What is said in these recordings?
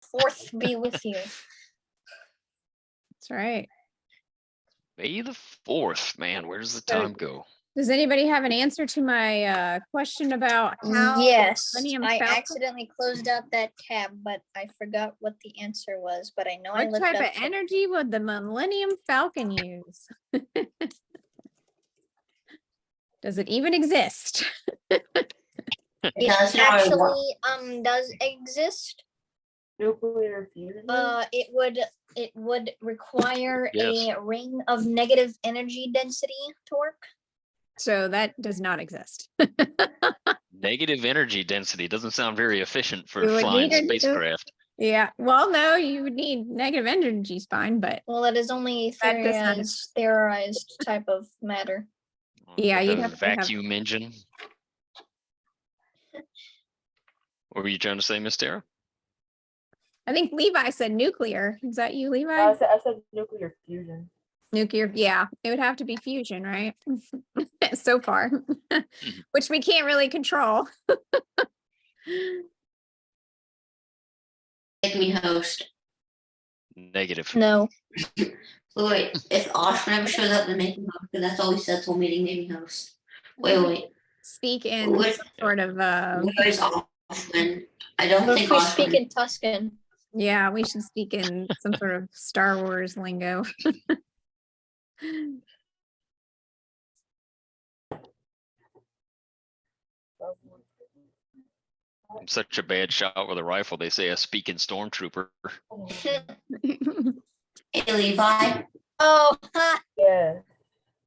Fourth be with you. That's right. May the 4th, man. Where does the time go? Does anybody have an answer to my question about how Yes, Millennium I Falcon? accidentally closed out that tab, but I forgot what the answer was. But I know I What looked type up. of energy would the Millennium Falcon use? Does it even exist? It that's not what I want. actually does exist. Nuclear fusion? It would require Yes. a ring of negative energy density to work. So that does not exist. Negative energy density doesn't sound very efficient for You would flying need it to- spacecraft. Yeah. Well, no, you would need negative energy spine, but Well, it is only That does not theorized type of matter. Yeah, Like you'd a have to have- vacuum engine. What were you trying to say, Miss Tara? I think Levi said nuclear. Is that you, Levi? I said nuclear fusion. Nuclear, yeah, it would have to be fusion, right? So far, which we can't really control. Make me host. Negative. No. Wait, if Osh never shows up, then make me host, because that's all he said, told meeting, make me host. Wait. Speak in Where's- some sort of Where's Oshman? I don't What think if we speak Oshman. in Tuscan? yeah, we should speak in some sort of Star Wars lingo. I'm such a bad shot with a rifle. They say I speak in stormtrooper. Hey Levi, Oh, ha. Yeah.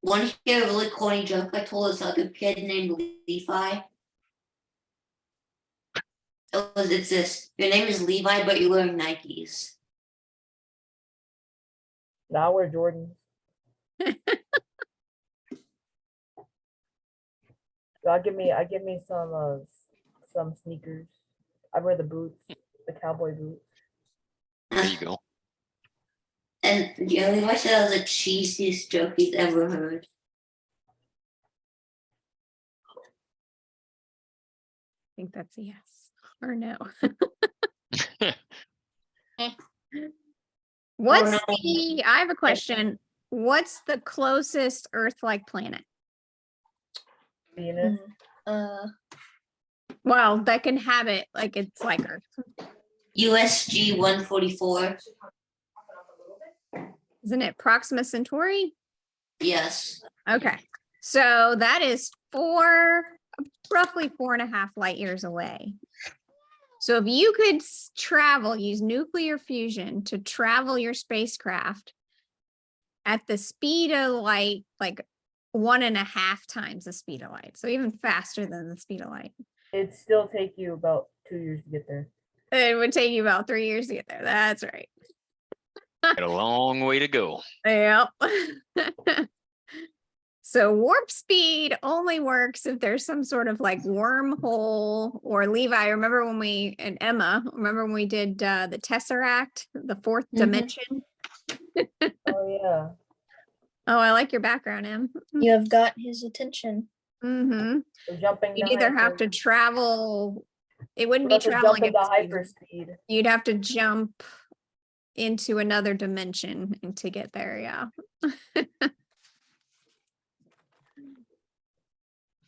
Want to hear a really corny joke I told this other kid named Levi? It's this. Your name is Levi, but you're wearing Nikes. Now we're Jordans. I give me some sneakers. I wear the boots, the cowboy boots. There you go. And yeah, Levi said that was the cheesiest joke he's ever heard. I think that's a yes or no. What's no. I have a question. What's the closest Earth-like planet? Venus. Well, that can habit like it's like Earth. USG 144. Isn't it Proxima Centauri? Yes. Okay. So that is roughly 4.5 light years away. So if you could use nuclear fusion to travel your spacecraft at the speed of light, like 1.5 times the speed of light. So even faster than the speed of light. It'd still take you about 2 years to get there. It would take you about 3 years to get there. That's right. Got a long way to go. Yep. So warp speed only works if there's some sort of like wormhole, or Levi, remember when and Emma, remember when we did the Tesseract, the fourth dimension? Oh yeah. Oh, I like your background, Em. You have got his attention. Mm-hmm. So jumping. You'd to either have to hyper- travel, it wouldn't we'd be have to traveling jump at into the speed. hyperspeed. You'd have to jump into another dimension and to get there, yeah.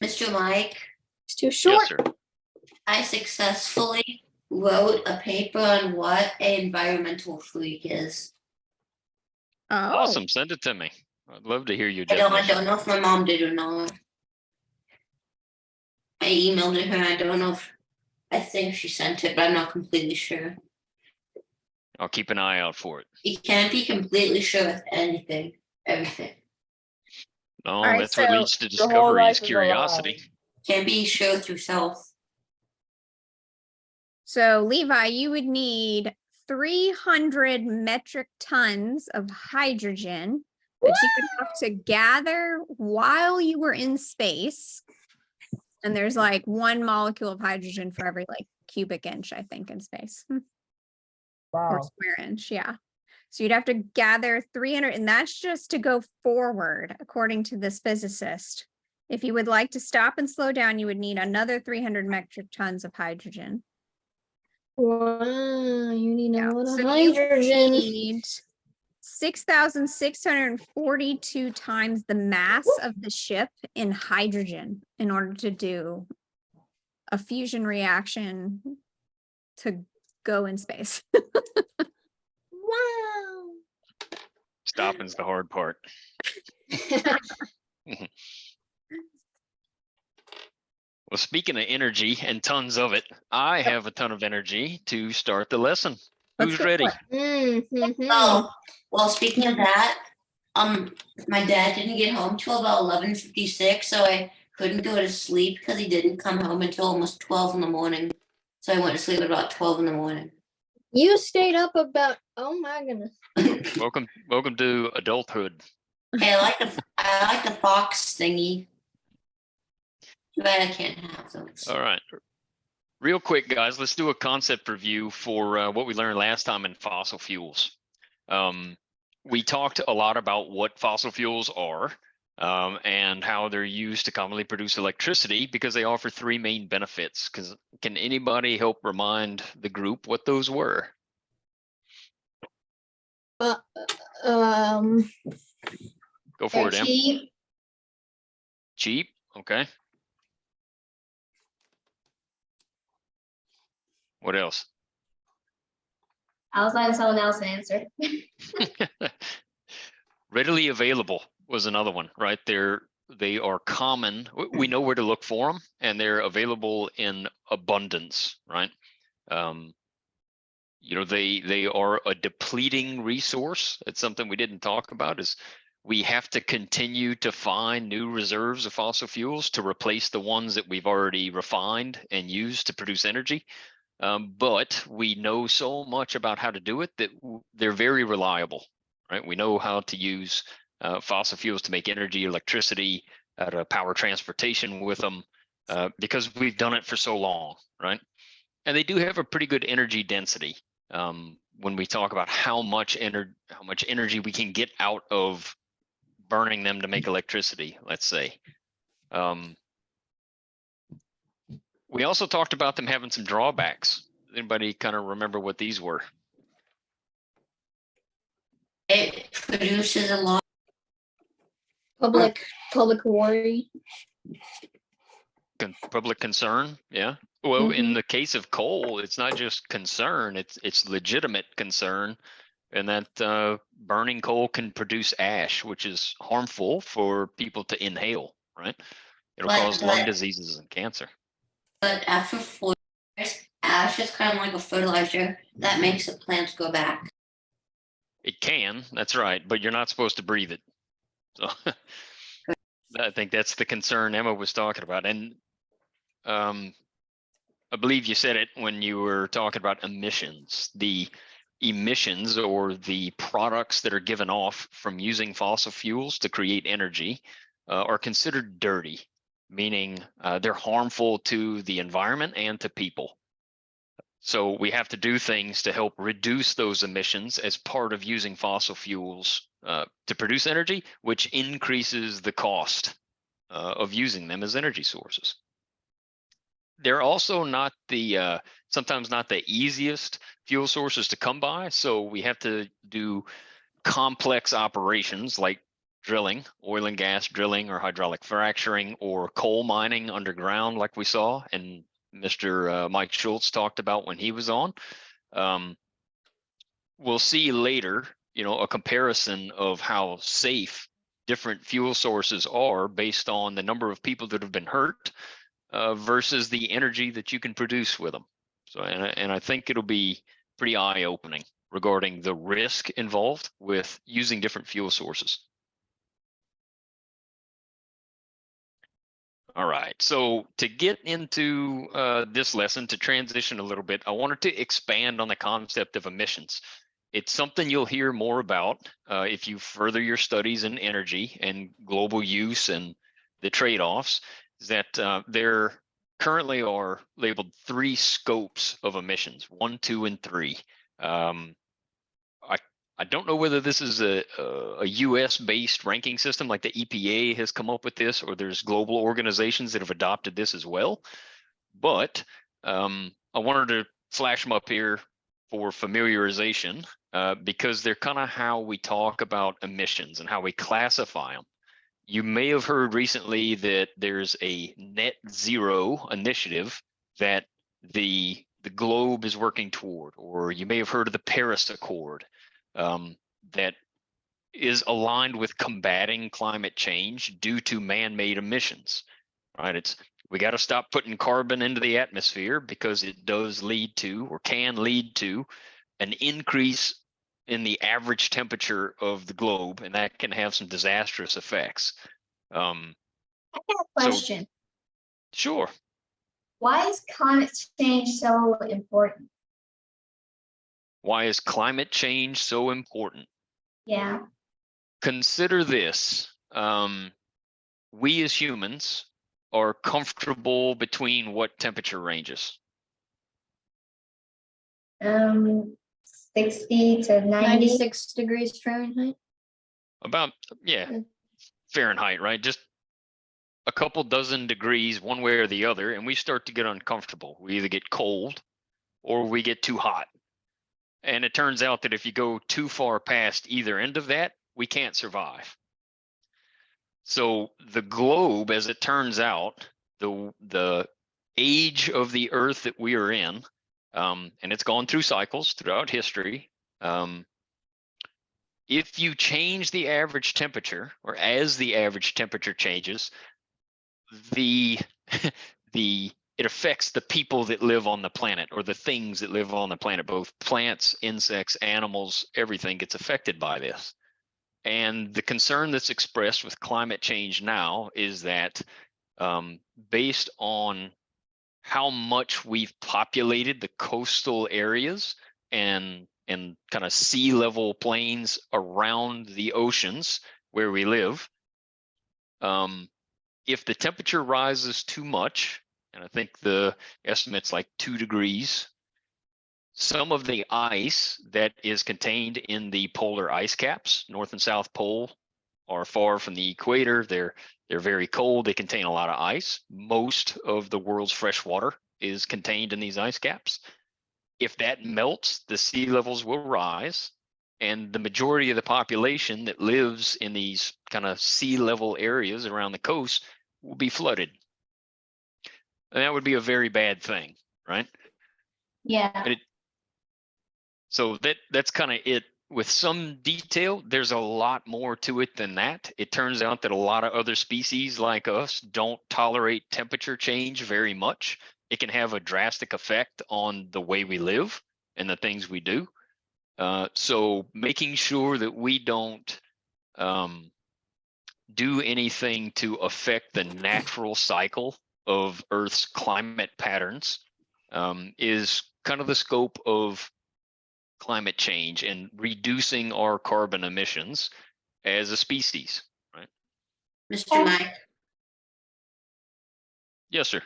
Mr. Mike, It's too short. Yes, sir. I successfully wrote a paper on what an environmental freak is. Oh, Awesome. Send it to me. I'd love to hear your I definition. don't know if my mom did or not. I emailed it her. I don't know if I think she sent it, but I'm not completely sure. I'll keep an eye out for it. You can't be completely sure with anything, everything. No, right, that's what so leads to The whole discovery life is is a curiosity. Can't be sure with yourself. so Levi, you would need 300 metric tons of hydrogen that you would have to gather while you were in space. And there's like 1 molecule of hydrogen for every like cubic inch, I think, in space. Or Wow. square inch, yeah. So you'd have to gather 300, and that's just to go forward, according to this physicist. If you would like to stop and slow down, you would need another 300 metric tons of hydrogen. Wow, you need Yeah, a lot of so you hydrogen. need 6,642 times the mass of the ship in hydrogen in order to do a fusion reaction to go in space. Wow. Stopping's the hard part. Well, speaking of energy and tons of it, I have a ton of energy to start the lesson. Let's Who's go ready? for Oh, well, speaking of that, my dad didn't get home till about 11:56, so I couldn't go to sleep because he didn't come home until almost 12 in the morning. So I went to sleep at about 12 in the morning. You stayed up about, oh my goodness. Welcome to adulthood. Hey, I like the fox thingy. Too bad I can't have those. All right. Real quick, guys, let's do a concept review for what we learned last time in fossil fuels. We talked a lot about what fossil fuels are and how they're used to commonly produce electricity because they offer three main benefits. Can anybody help remind the group what those were? Um, Go for it, Em. Cheap. Cheap, okay. What else? I was letting someone else answer. Readily available was another one, right? They are common. We know where to look for them, and they're available in abundance, right? You know, they are a depleting resource. It's something we didn't talk about. Is we have to continue to find new reserves of fossil fuels to replace the ones that we've already refined and used to produce energy. But we know so much about how to do it that they're very reliable, right? We know how to use fossil fuels to make energy, electricity, to power transportation with them because we've done it for so long, right? And they do have a pretty good energy density when we talk about how much energy we can get out of burning them to make electricity, let's say. We also talked about them having some drawbacks. Anybody kind of remember what these were? It produces a lot. public worry. Public concern, yeah. Well, in the case of coal, it's not just concern; it's legitimate concern, and that burning coal can produce ash, which is harmful for people to inhale. Right? It'll cause lung diseases and cancer. But after 4 years, ash is kind of like a fertilizer that makes the plants go back. It can, that's right, but you're not supposed to breathe it. So I think that's the concern Emma was talking about. And I believe you said it when you were talking about emissions. The emissions or the products that are given off from using fossil fuels to create energy are considered dirty, meaning they're harmful to the environment and to people. So we have to do things to help reduce those emissions as part of using fossil fuels to produce energy, which increases the cost of using them as energy sources. They're also not the sometimes not the easiest fuel sources to come by. So we have to do complex operations like drilling, oil and gas drilling, or hydraulic fracturing, or coal mining underground, like we saw and Mr. Mike Schultz talked about when he was on. We'll see later, you know, a comparison of how safe different fuel sources are based on the number of people that have been hurt versus the energy that you can produce with them. So, and I think it'll be pretty eye-opening regarding the risk involved with using different fuel sources. All right, so to get into this lesson, to transition a little bit, I wanted to expand on the concept of emissions. It's something you'll hear more about if you further your studies in energy and global use and the trade-offs, is that there currently are labeled 3 scopes of emissions, 1, 2, and 3. I don't know whether this is a US-based ranking system like the EPA has come up with this, or there's global organizations that have adopted this as well. But I wanted to flash them up here for familiarization because they're kind of how we talk about emissions and how we classify them. You may have heard recently that there's a net zero initiative that the globe is working toward, or you may have heard of the Paris Accord that is aligned with combating climate change due to man-made emissions, right? We got to stop putting carbon into the atmosphere because it does lead to, or can lead to, an increase in the average temperature of the globe, and that can have some disastrous effects. I have a question. Sure. Why is climate change so important? Why is climate change so important? Yeah. Consider this. We as humans are comfortable between what temperature ranges? 60 to 90. 96 degrees Fahrenheit. About, yeah, Fahrenheit, right? Just a couple dozen degrees one way or the other, and we start to get uncomfortable. We either get cold or we get too hot. And it turns out that if you go too far past either end of that, we can't survive. So the globe, as it turns out, the age of the Earth that we are in, and it's gone through cycles throughout history. If you change the average temperature, or as the average temperature changes, it affects the people that live on the planet, or the things that live on the planet, both plants, insects, animals, everything gets affected by this. And the concern that's expressed with climate change now is that based on how much we've populated the coastal areas and kind of sea level plains around the oceans where we live, if the temperature rises too much, and I think the estimate's like 2 degrees, some of the ice that is contained in the polar ice caps, North and South Pole, are far from the equator. They're very cold. They contain a lot of ice. Most of the world's fresh water is contained in these ice caps. If that melts, the sea levels will rise, and the majority of the population that lives in these kind of sea level areas around the coast will be flooded. And that would be a very bad thing, right? Yeah. So that's kind of it. With some detail, there's a lot more to it than that. It turns out that a lot of other species like us don't tolerate temperature change very much. It can have a drastic effect on the way we live and the things we do. So making sure that we don't do anything to affect the natural cycle of Earth's climate patterns is kind of the scope of climate change and reducing our carbon emissions as a species, right? Mr. Mike, Yes, sir.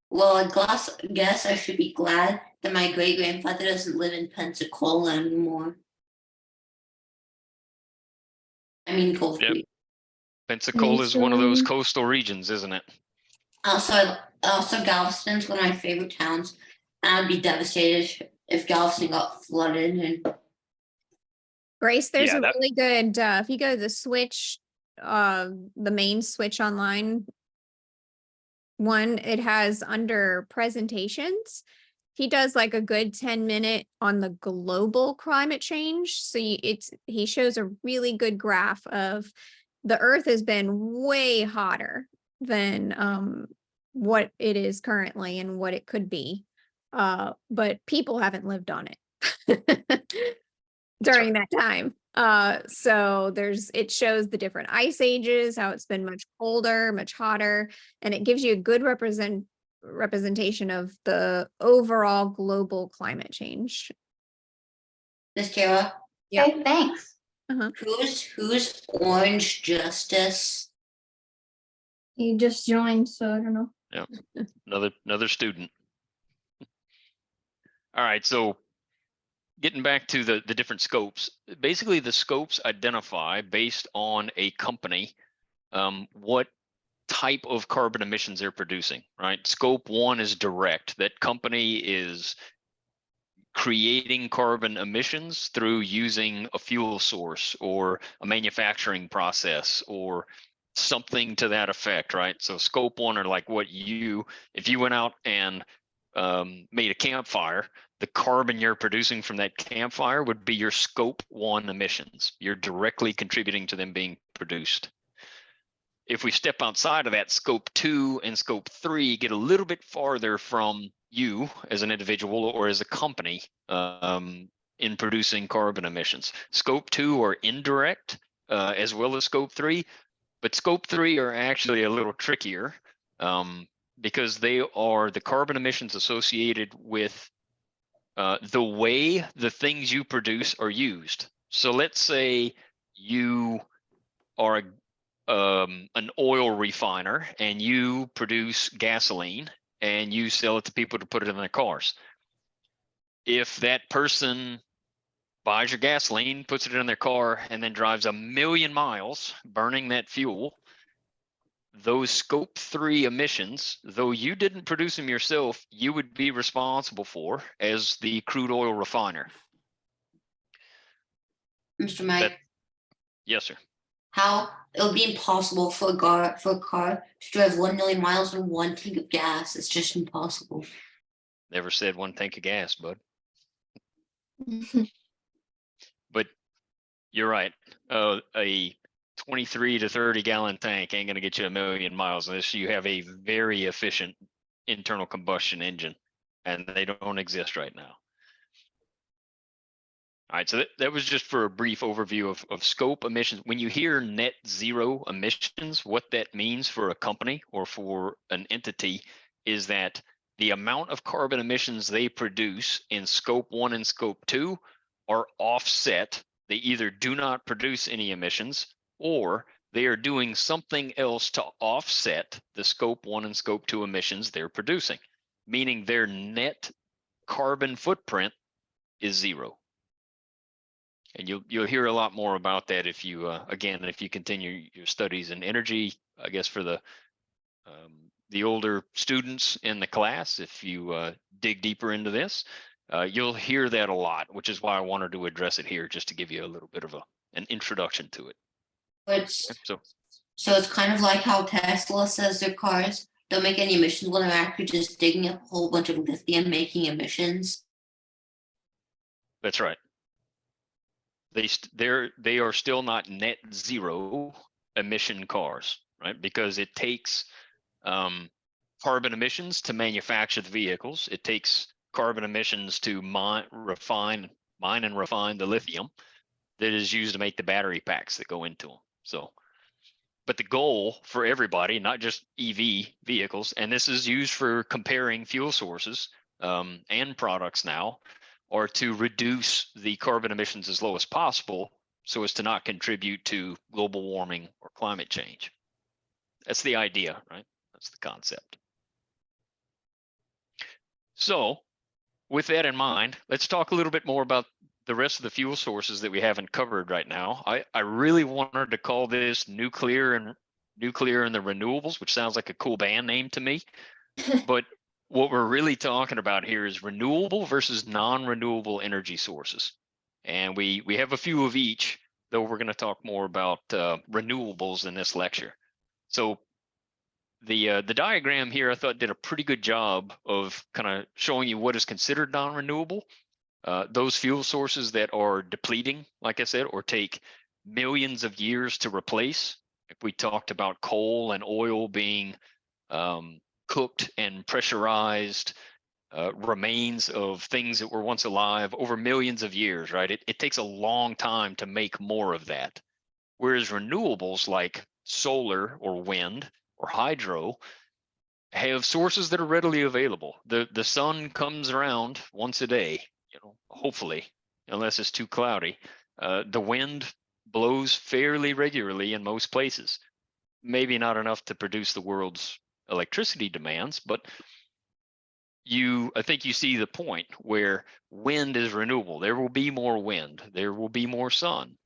well, I guess I should be glad that my great grandfather doesn't live in Pensacola anymore. I mean, Cold Yep. Creek. Pensacola is one of those coastal regions, isn't it? Also, Galveston's one of my favorite towns. And I'd be devastated if Galveston got flooded. And Grace, there's Yeah, a that- really good, if you go to the Switch, the main Switch online one, it has under presentations. He does like a good 10-minute on the global climate change. So he shows a really good graph of the Earth has been way hotter than what it is currently and what it could be. But people haven't lived on it during that time. So it shows the different ice ages, how it's been much colder, much hotter, and it gives you a good representation of the overall global climate change. Miss Tara, Yeah. Okay, thanks. who's Orange Justice? You just joined, so I don't know. Another student. All right, so getting back to the different scopes, basically the scopes identify based on a company what type of carbon emissions they're producing, right? Scope 1 is direct. That company is creating carbon emissions through using a fuel source or a manufacturing process or something to that effect, right? So scope 1 are like what if you went out and made a campfire, the carbon you're producing from that campfire would be your scope 1 emissions. You're directly contributing to them being produced. If we step outside of that, scope 2 and scope 3 get a little bit farther from you as an individual or as a company in producing carbon emissions. Scope 2 are indirect as well as scope 3, but scope 3 are actually a little trickier because they are the carbon emissions associated with the way the things you produce are used. So let's say you are an oil refiner and you produce gasoline and you sell it to people to put it in their cars. If that person buys your gasoline, puts it in their car, and then drives 1,000,000 miles burning that fuel, those scope 3 emissions, though you didn't produce them yourself, you would be responsible for as the crude oil refiner. Mr. Mike, Yes, sir. how it would be impossible for a car to drive 1,000,000 miles on one tank of gas. It's just impossible. Never said one tank of gas, bud. But you're right. A 23 to 30 gallon tank ain't going to get you 1,000,000 miles unless you have a very efficient internal combustion engine, and they don't exist right now. All right, so that was just for a brief overview of scope emissions. When you hear net zero emissions, what that means for a company or for an entity is that the amount of carbon emissions they produce in scope 1 and scope 2 are offset. They either do not produce any emissions or they are doing something else to offset the scope 1 and scope 2 emissions they're producing, meaning their net carbon footprint is zero. And you'll hear a lot more about that if you again, if you continue your studies in energy. I guess for the older students in the class, if you dig deeper into this, you'll hear that a lot, which is why I wanted to address it here, just to give you a little bit of an introduction to it. So it's kind of like how Tesla says their cars don't make any emissions when they're actually just digging up a whole bunch of lithium making emissions. That's right. They are still not net zero emission cars, right? Because it takes carbon emissions to manufacture the vehicles. It takes carbon emissions to mine and refine the lithium that is used to make the battery packs that go into them. So, but the goal for everybody, not just EV vehicles, and this is used for comparing fuel sources and products now, are to reduce the carbon emissions as low as possible so as to not contribute to global warming or climate change. That's the idea, right? That's the concept. So with that in mind, let's talk a little bit more about the rest of the fuel sources that we haven't covered right now. I really wanted to call this nuclear and the renewables, which sounds like a cool band name to me. But what we're really talking about here is renewable versus non-renewable energy sources. And we have a few of each, though we're going to talk more about renewables in this lecture. So the diagram here, I thought, did a pretty good job of kind of showing you what is considered non-renewable. Those fuel sources that are depleting, like I said, or take millions of years to replace. If we talked about coal and oil being cooked and pressurized remains of things that were once alive over millions of years, right? It takes a long time to make more of that. Whereas renewables like solar or wind or hydro have sources that are readily available. The sun comes around once a day, hopefully, unless it's too cloudy. The wind blows fairly regularly in most places. Maybe not enough to produce the world's electricity demands, but I think you see the point where wind is renewable. There will be more wind. There will be more sun.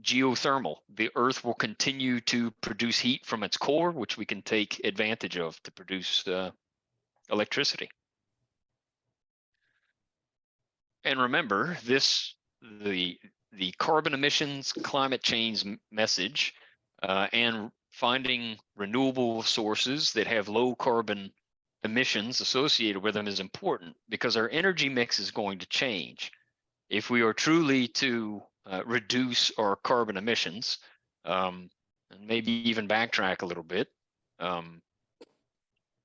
geothermal. The Earth will continue to produce heat from its core, which we can take advantage of to produce electricity. And remember, the carbon emissions, climate change message, and finding renewable sources that have low carbon emissions associated with them is important, because our energy mix is going to change. If we are truly to reduce our carbon emissions, and maybe even backtrack a little bit,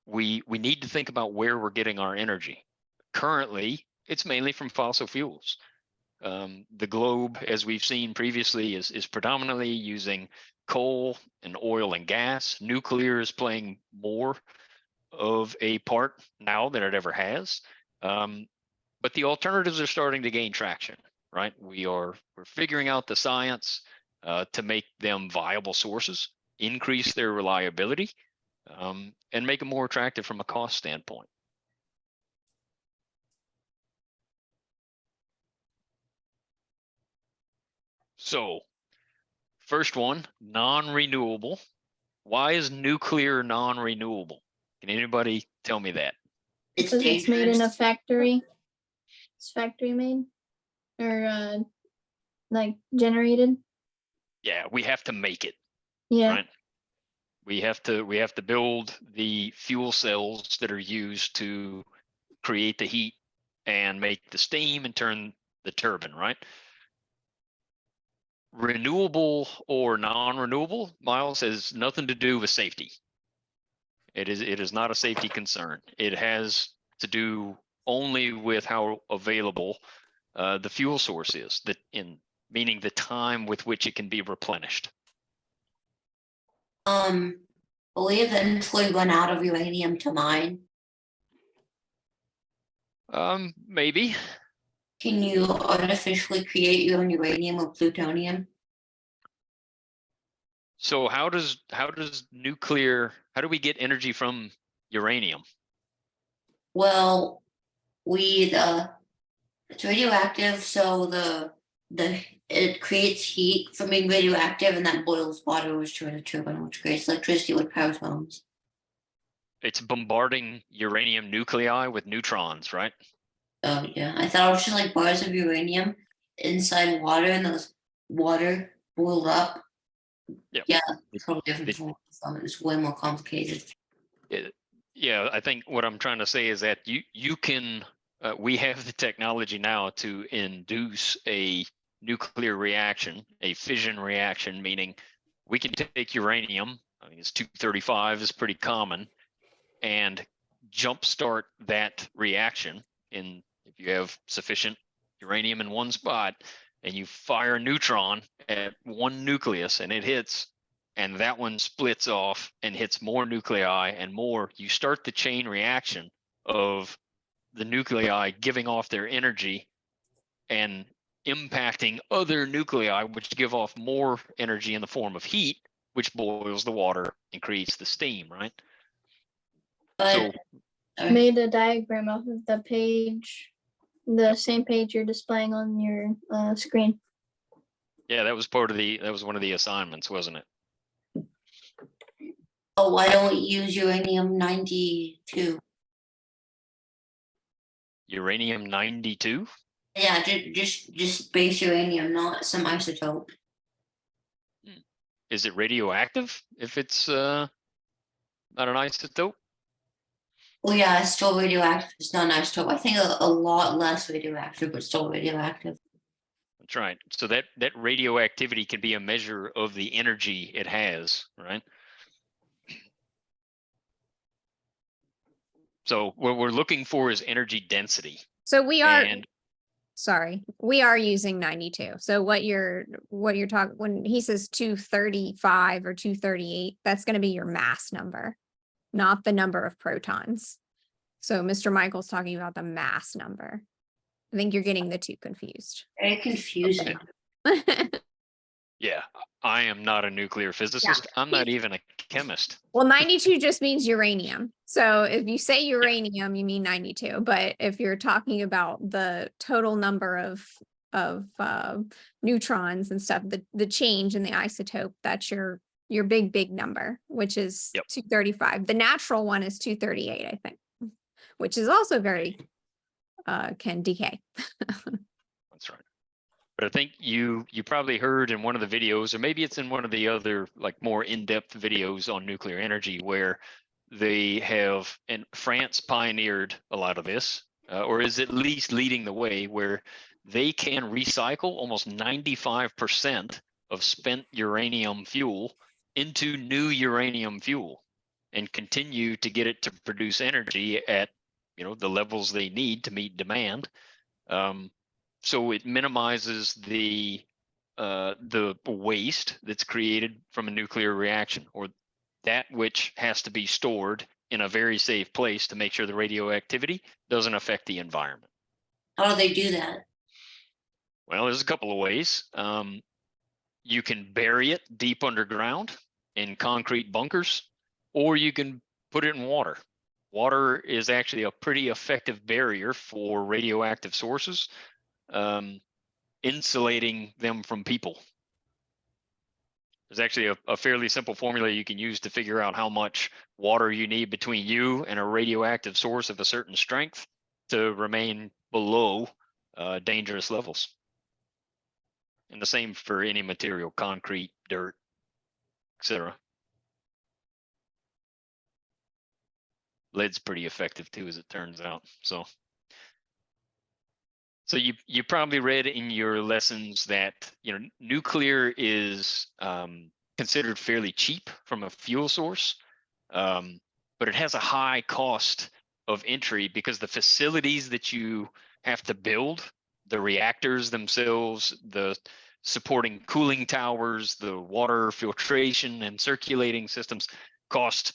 we need to think about where we're getting our energy. Currently, it's mainly from fossil fuels. The globe, as we've seen previously, is predominantly using coal and oil and gas. Nuclear is playing more of a part now than it ever has. But the alternatives are starting to gain traction, right? We're figuring out the science to make them viable sources, increase their reliability, and make them more attractive from a cost standpoint. So, first one, non-renewable. Why is nuclear non-renewable? Can anybody tell me that? It's Because it's made in a dangerous. factory. It's factory made or like generated. Yeah, we have to make it, Yeah. right? We have to build the fuel cells that are used to create the heat and make the steam and turn the turbine, right? Renewable or non-renewable, Miles, has nothing to do with safety. It is not a safety concern. It has to do only with how available the fuel source is, meaning the time with which it can be replenished. Will we eventually run out of uranium to mine? Maybe. Can you artificially create your own uranium or plutonium? So how do we get energy from uranium? Well, it's radioactive, so it creates heat from being radioactive, and that boils water, which turns a turbine, which creates electricity with power phones. It's bombarding uranium nuclei with neutrons, right? Oh yeah, I thought it was just like bars of uranium inside water, and those water boiled up. Yep. Yeah, totally different from it. It's way more complicated. Yeah, I think what I'm trying to say is that you can we have the technology now to induce a nuclear reaction, a fission reaction, meaning we can take uranium, I think it's 235 is pretty common, and jumpstart that reaction. If you have sufficient uranium in one spot and you fire a neutron at one nucleus and it hits, and that one splits off and hits more nuclei and more, you start the chain reaction of the nuclei giving off their energy and impacting other nuclei, which give off more energy in the form of heat, which boils the water and creates the steam, right? But So Made a diagram off of the page, the same page you're displaying on your screen. yeah, that was one of the assignments, wasn't it? why don't we use uranium-92? Uranium-92? Yeah, just base uranium, not some isotope. Is it radioactive if it's not an isotope? Well, yeah, it's still radioactive. It's not an isotope. I think a lot less radioactive, but still radioactive. That's right. So that radioactivity can be a measure of the energy it has, right? So what we're looking for is energy density. So we are, And sorry, we are using 92. So what you're talking, when he says 235 or 238, that's going to be your mass number, not the number of protons. So Mr. Michael's talking about the mass number. I think you're getting the two confused. Very confusing. yeah, I am not a nuclear physicist. I'm not even a chemist. Well, 92 just means uranium. So if you say uranium, you mean 92. But if you're talking about the total number of neutrons and stuff, the change in the isotope, that's your big number, which is Yep. 235. The natural one is 238, I think, which is also very can decay. That's right. But I think you probably heard in one of the videos, or maybe it's in one of the other like more in-depth videos on nuclear energy, where they have, and France pioneered a lot of this, or is at least leading the way, where they can recycle almost 95% of spent uranium fuel into new uranium fuel and continue to get it to produce energy at, you know, the levels they need to meet demand. So it minimizes the waste that's created from a nuclear reaction, or that which has to be stored in a very safe place to make sure the radioactivity doesn't affect the environment. How do they do that? Well, there's a couple of ways. You can bury it deep underground in concrete bunkers, or you can put it in water. Water is actually a pretty effective barrier for radioactive sources, insulating them from people. There's actually a fairly simple formula you can use to figure out how much water you need between you and a radioactive source of a certain strength to remain below dangerous levels. And the same for any material, concrete, dirt, etc. Lead's pretty effective too, as it turns out. So you probably read in your lessons that, you know, nuclear is considered fairly cheap from a fuel source, but it has a high cost of entry because the facilities that you have to build, the reactors themselves, the supporting cooling towers, the water filtration and circulating systems cost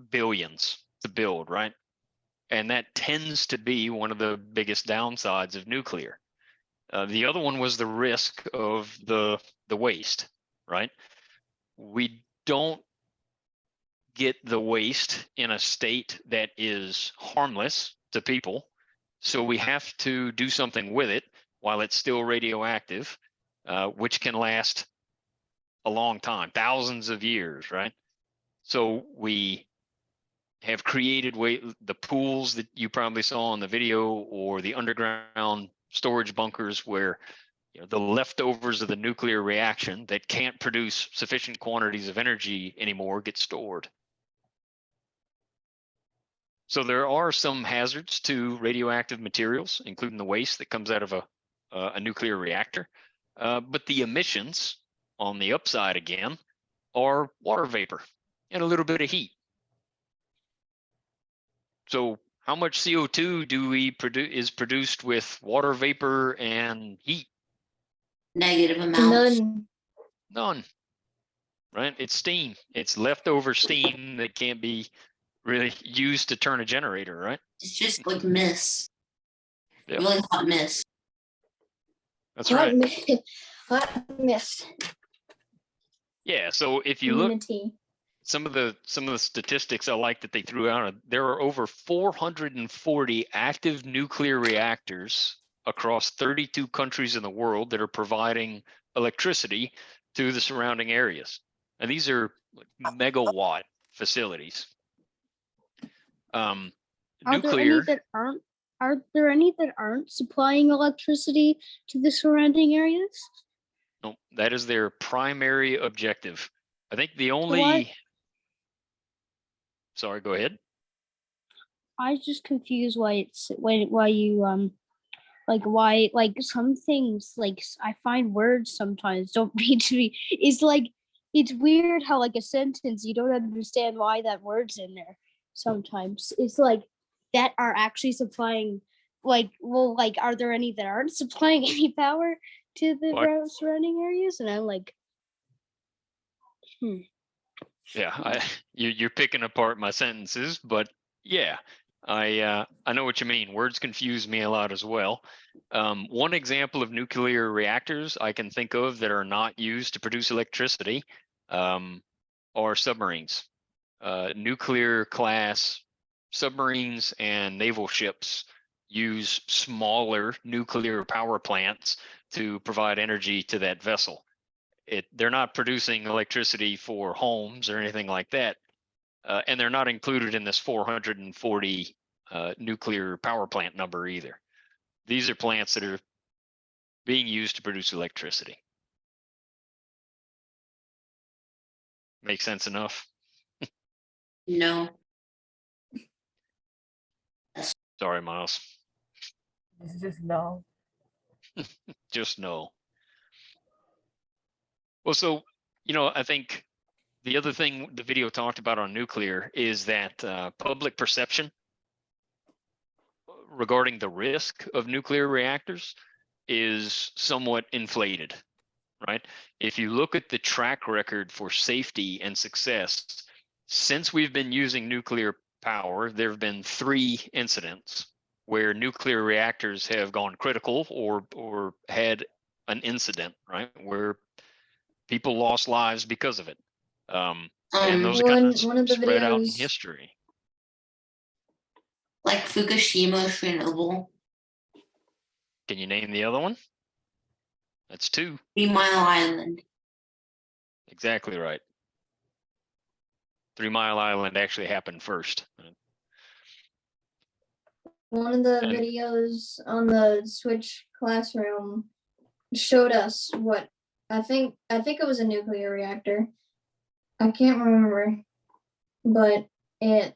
billions to build, right? And that tends to be one of the biggest downsides of nuclear. The other one was the risk of the waste, right? We don't get the waste in a state that is harmless to people, so we have to do something with it while it's still radioactive, which can last a long time, thousands of years, right? So we have created the pools that you probably saw in the video, or the underground storage bunkers where, you know, the leftovers of the nuclear reaction that can't produce sufficient quantities of energy anymore get stored. So there are some hazards to radioactive materials, including the waste that comes out of a nuclear reactor. But the emissions on the upside again are water vapor and a little bit of heat. So how much CO2 do we is produced with water vapor and heat? Negative amounts. None. Right? It's steam. It's leftover steam that can't be really used to turn a generator, right? It's just like mist. Yep. Really hot mist. That's right. Hot mist. Yeah. So if you look, Humidity. some of the statistics I like that they threw out, there are over 440 active nuclear reactors across 32 countries in the world that are providing electricity to the surrounding areas. And these are megawatt facilities. Nuclear. Are there any that aren't supplying electricity to the surrounding areas? No, that is their primary objective. I think the only. Sorry, go ahead. I was just confused why you why some things, like I find words sometimes don't need to be. It's like it's weird how like a sentence you don't understand why that word's in there. Sometimes it's like that are actually supplying, are there any that aren't supplying any power to the surrounding areas? And I'm like, Yeah, you're picking apart my sentences, but yeah, I know what you mean. Words confuse me a lot as well. One example of nuclear reactors I can think of that are not used to produce electricity are submarines. Nuclear class submarines and naval ships use smaller nuclear power plants to provide energy to that vessel. They're not producing electricity for homes or anything like that. And they're not included in this 440 nuclear power plant number either. These are plants that are being used to produce electricity. Make sense enough? No. Sorry, Miles. It's just no. Just no. Well, so, I think the other thing the video talked about on nuclear is that public perception regarding the risk of nuclear reactors is somewhat inflated, right? If you look at the track record for safety and success, since we've been using nuclear power, there have been 3 incidents where nuclear reactors have gone critical or had an incident, right? Where people lost lives because of it. And those are kind of one of the spread out in videos- history. Like Fukushima, Chernobyl, Can you name the other one? That's 2. 3 Mile Island. Exactly right. 3 Mile Island actually happened first. One of the And- videos on the Switch classroom showed us what I think it was a nuclear reactor. I can't remember, but it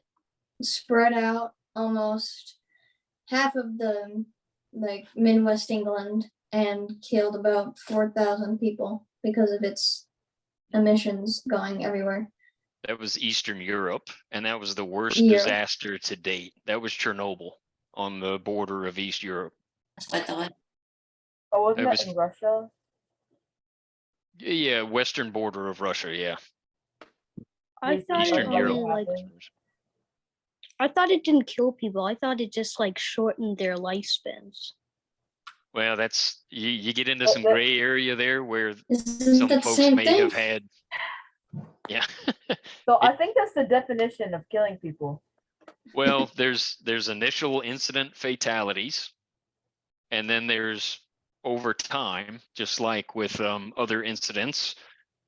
spread out almost half of the Midwest England and killed about 4,000 people because of its emissions going everywhere. That was Eastern Europe, and that was the worst Europe. disaster to date. That was Chernobyl on the border of East Europe. That's what I thought. Oh, wasn't It that was- in Russia? Yeah, western border of Russia, yeah. I Yes, thought it Eastern only Europe. only, like happened. I thought it didn't kill people. I thought it just like shortened their lifespans. Well, that's you get into But some that- gray area there where Isn't some that the folks same may thing? have had. Yeah. So I think that's the definition of killing people. Well, there's initial incident fatalities, and then there's over time, just like with other incidents.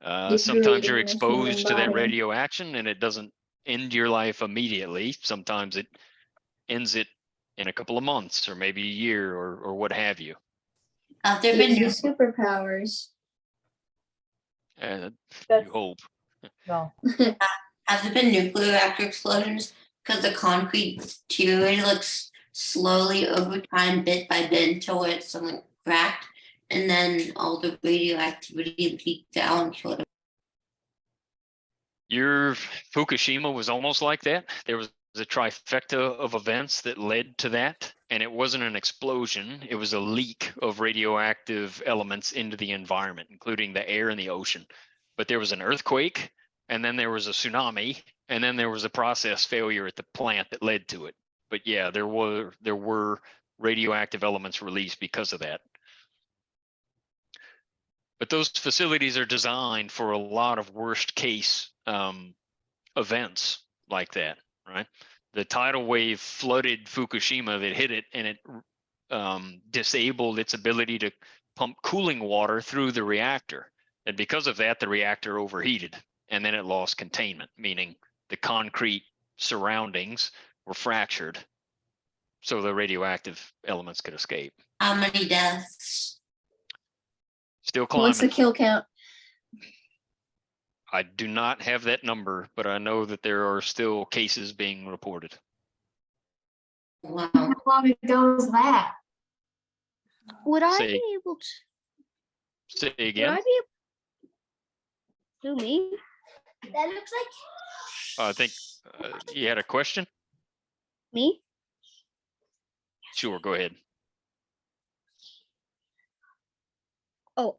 Sometimes you're Degrading the exposed human to that body. radioaction, and it doesn't end your life immediately. Sometimes it ends it in a couple of months, or maybe a year, or what have you. Have there Use been your superpowers. You That's hope. no. Have there been nuclear reactor explosions? Because the concrete deteriorated slowly over time, bit by bit, until it's something cracked, and then all the radioactivity leaked out and killed. Your Fukushima was almost like that. There was a trifecta of events that led to that, and it wasn't an explosion. It was a leak of radioactive elements into the environment, including the air and the ocean. But there was an earthquake, and then there was a tsunami, and then there was a process failure at the plant that led to it. But yeah, there were radioactive elements released because of that. But those facilities are designed for a lot of worst case events like that, right? The tidal wave flooded Fukushima that hit it, and it disabled its ability to pump cooling water through the reactor. And because of that, the reactor overheated, and then it lost containment, meaning the concrete surroundings were fractured, so the radioactive elements could escape. How many deaths? Still climbing. What's the kill count? I do not have that number, but I know that there are still cases being reported. Wow. How long ago was that? Would I Say- be able to? Say Would again. I be able? Who, me? That looks like. I think you had a question. Me? Sure, go ahead. Oh,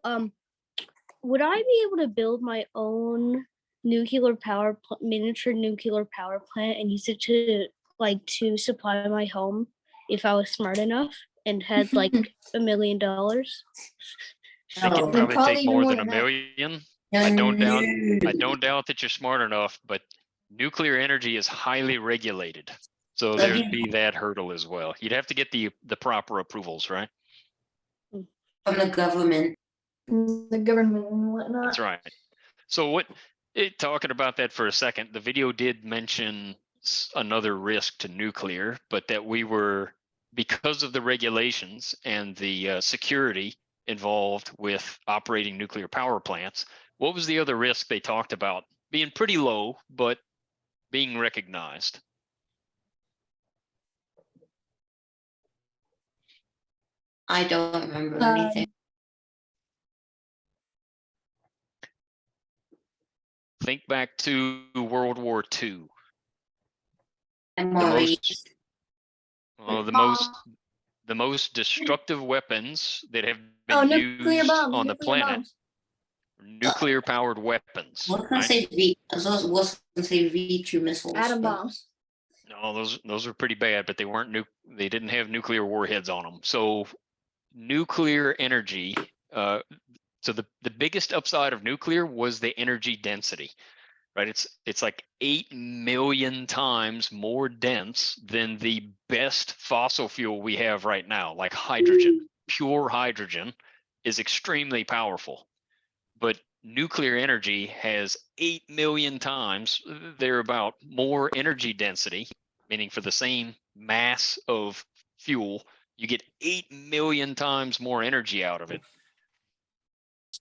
would I be able to build my own miniature nuclear power plant and use it to supply my home if I was smart enough and had like $1 million? I think No. it Then probably probably take even more more than a than that. million. I don't doubt that you're smart enough, but nuclear energy is highly regulated. So So there you- would be that hurdle as well. You'd have to get the proper approvals, right? From the government. The government and whatnot. That's right. So talking about that for a second, the video did mention another risk to nuclear, but that we were, because of the regulations and the security involved with operating nuclear power plants, what was the other risk they talked about? Being pretty low, but being recognized. I don't remember Um, anything. Think back to World War II. I'm the already. most- Well, Bomb. the most destructive weapons that have Oh, been nuclear used bombs. on the nuclear planet, bombs. nuclear powered weapons. I was gonna right? say I was gonna say V2 missiles. Atom but- bombs. No, those are pretty bad, but they weren't they didn't have nuclear warheads on them. So nuclear energy, so the biggest upside of nuclear was the energy density, right? It's like 8 million times more dense than the best fossil fuel we have right now, like hydrogen. Pure hydrogen is extremely powerful, but nuclear energy has 8 million times thereabout more energy density, meaning for the same mass of fuel, you get 8 million times more energy out of it.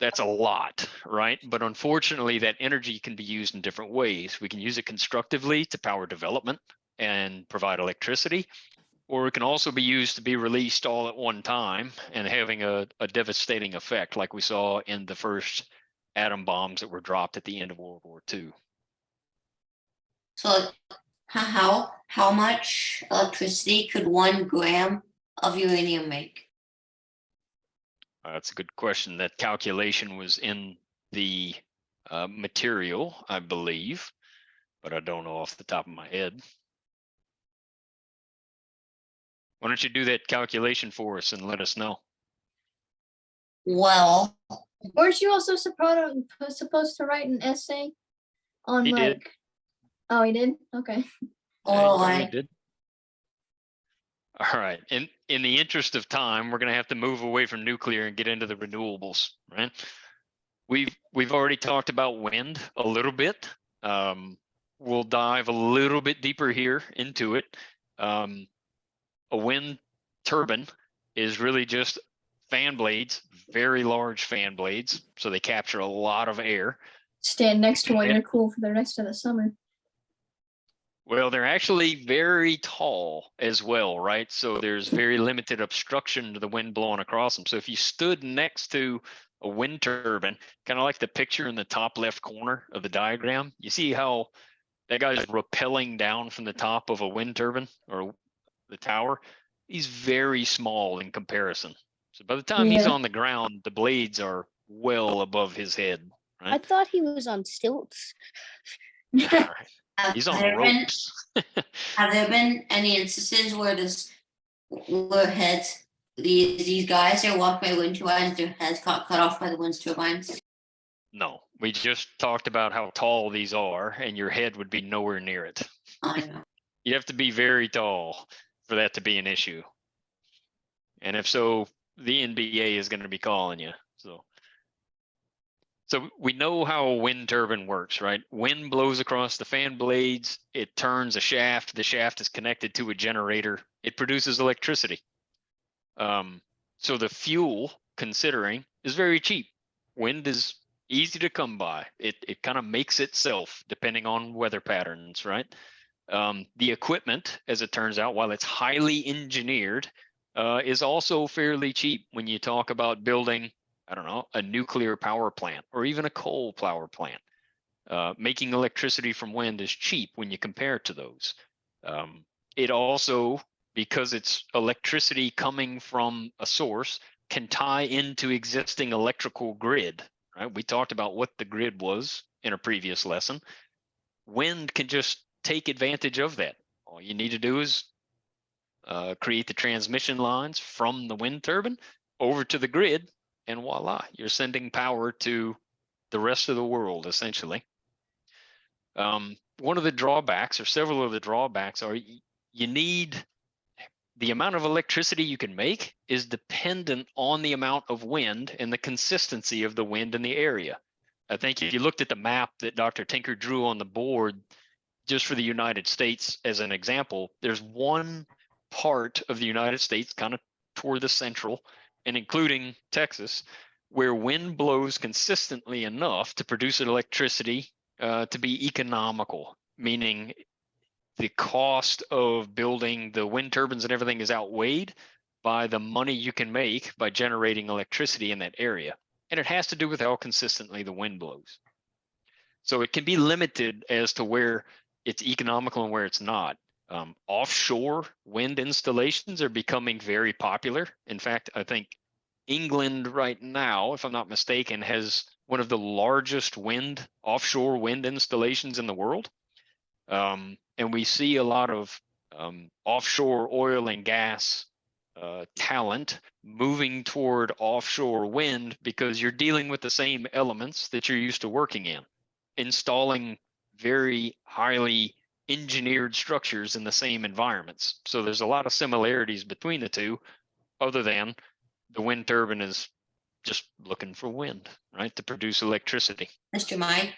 That's a lot, right? But unfortunately, that energy can be used in different ways. We can use it constructively to power development and provide electricity, or it can also be used to be released all at one time and having a devastating effect, like we saw in the first atom bombs that were dropped at the end of World War II. So how much electricity could 1 gram of uranium make? That's a good question. That calculation was in the material, I believe, but I don't know off the top of my head. Why don't you do that calculation for us and let us know? Well, Weren't you also supposed to write an essay on He did. like? Oh, he did. Okay. well, I I did. All right. In the interest of time, we're going to have to move away from nuclear and get into the renewables, right? We've already talked about wind a little bit. We'll dive a little bit deeper here into it. A wind turbine is really just fan blades, very large fan blades, so they capture a lot of air. Stand next to one. Yeah. You're cool for the rest of the summer. Well, they're actually very tall as well, right? So there's very limited obstruction to the wind blowing across them. So if you stood next to a wind turbine, kind of like the picture in the top left corner of the diagram, you see how that guy's rappelling down from the top of a wind turbine or the tower? He's very small in comparison. So by the time he's Yeah. on the ground, the blades are well above his head, I right? thought he was on stilts. have He's on there been ropes. have there been any instances where these guys are walking by wind turbines, their heads got cut off by the wind turbines? No, we just talked about how tall these are, and your head would be nowhere near it. I know. You have to be very tall for that to be an issue. And if so, the NBA is going to be calling you. So we know how a wind turbine works, right? Wind blows across the fan blades. It turns a shaft. The shaft is connected to a generator. It produces electricity. So the fuel, considering, is very cheap. Wind is easy to come by. It kind of makes itself depending on weather patterns, right? The equipment, as it turns out, while it's highly engineered, is also fairly cheap when you talk about building, I don't know, a nuclear power plant or even a coal power plant. Making electricity from wind is cheap when you compare it to those. It also, because it's electricity coming from a source, can tie into existing electrical grid, right? We talked about what the grid was in a previous lesson. Wind can just take advantage of that. All you need to do is create the transmission lines from the wind turbine over to the grid, and voila, you're sending power to the rest of the world, essentially. One of the drawbacks, or several of the drawbacks, are you need the amount of electricity you can make is dependent on the amount of wind and the consistency of the wind in the area. I think if you looked at the map that Dr. Tinker drew on the board, just for the United States as an example, there's one part of the United States, kind of toward the central and including Texas, where wind blows consistently enough to produce electricity to be economical, meaning the cost of building the wind turbines and everything is outweighed by the money you can make by generating electricity in that area. And it has to do with how consistently the wind blows. So it can be limited as to where it's economical and where it's not. Offshore wind installations are becoming very popular. In fact, I think England right now, if I'm not mistaken, has one of the largest offshore wind installations in the world. And we see a lot of offshore oil and gas talent moving toward offshore wind because you're dealing with the same elements that you're used to working in, installing very highly engineered structures in the same environments. So there's a lot of similarities between the two, other than the wind turbine is just looking for wind, right, to produce electricity. Mr. Mike,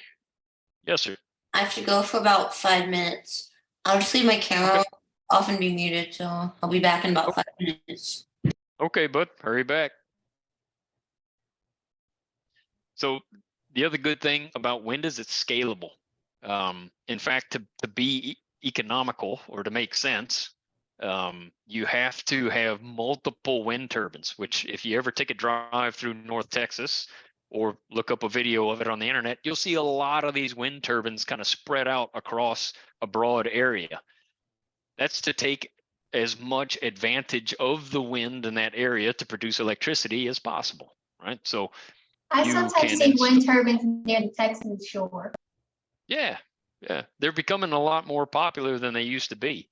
Yes, sir. I have to go for about 5 minutes. I'll just leave my camera off and be muted, so I'll be back in about 5 minutes. Okay, bud, hurry back. So the other good thing about wind is it's scalable. In fact, to be economical or to make sense, you have to have multiple wind turbines, which if you ever take a drive through North Texas or look up a video of it on the internet, you'll see a lot of these wind turbines kind of spread out across a broad area. That's to take as much advantage of the wind in that area to produce electricity as possible, right? So I you sometimes can see wind turbines near the Texas shore. yeah, they're becoming a lot more popular than they used to be.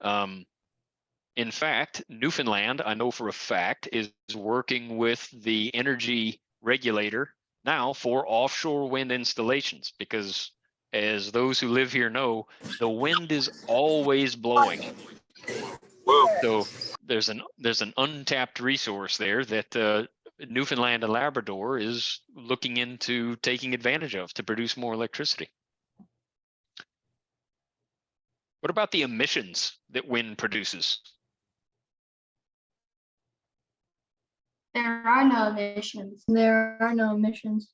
In fact, Newfoundland, I know for a fact, is working with the energy regulator now for offshore wind installations, because as those who live here know, the wind is always blowing. So there's an untapped resource there that Newfoundland and Labrador is looking into taking advantage of to produce more electricity. What about the emissions that wind produces? There are no emissions. There are no emissions.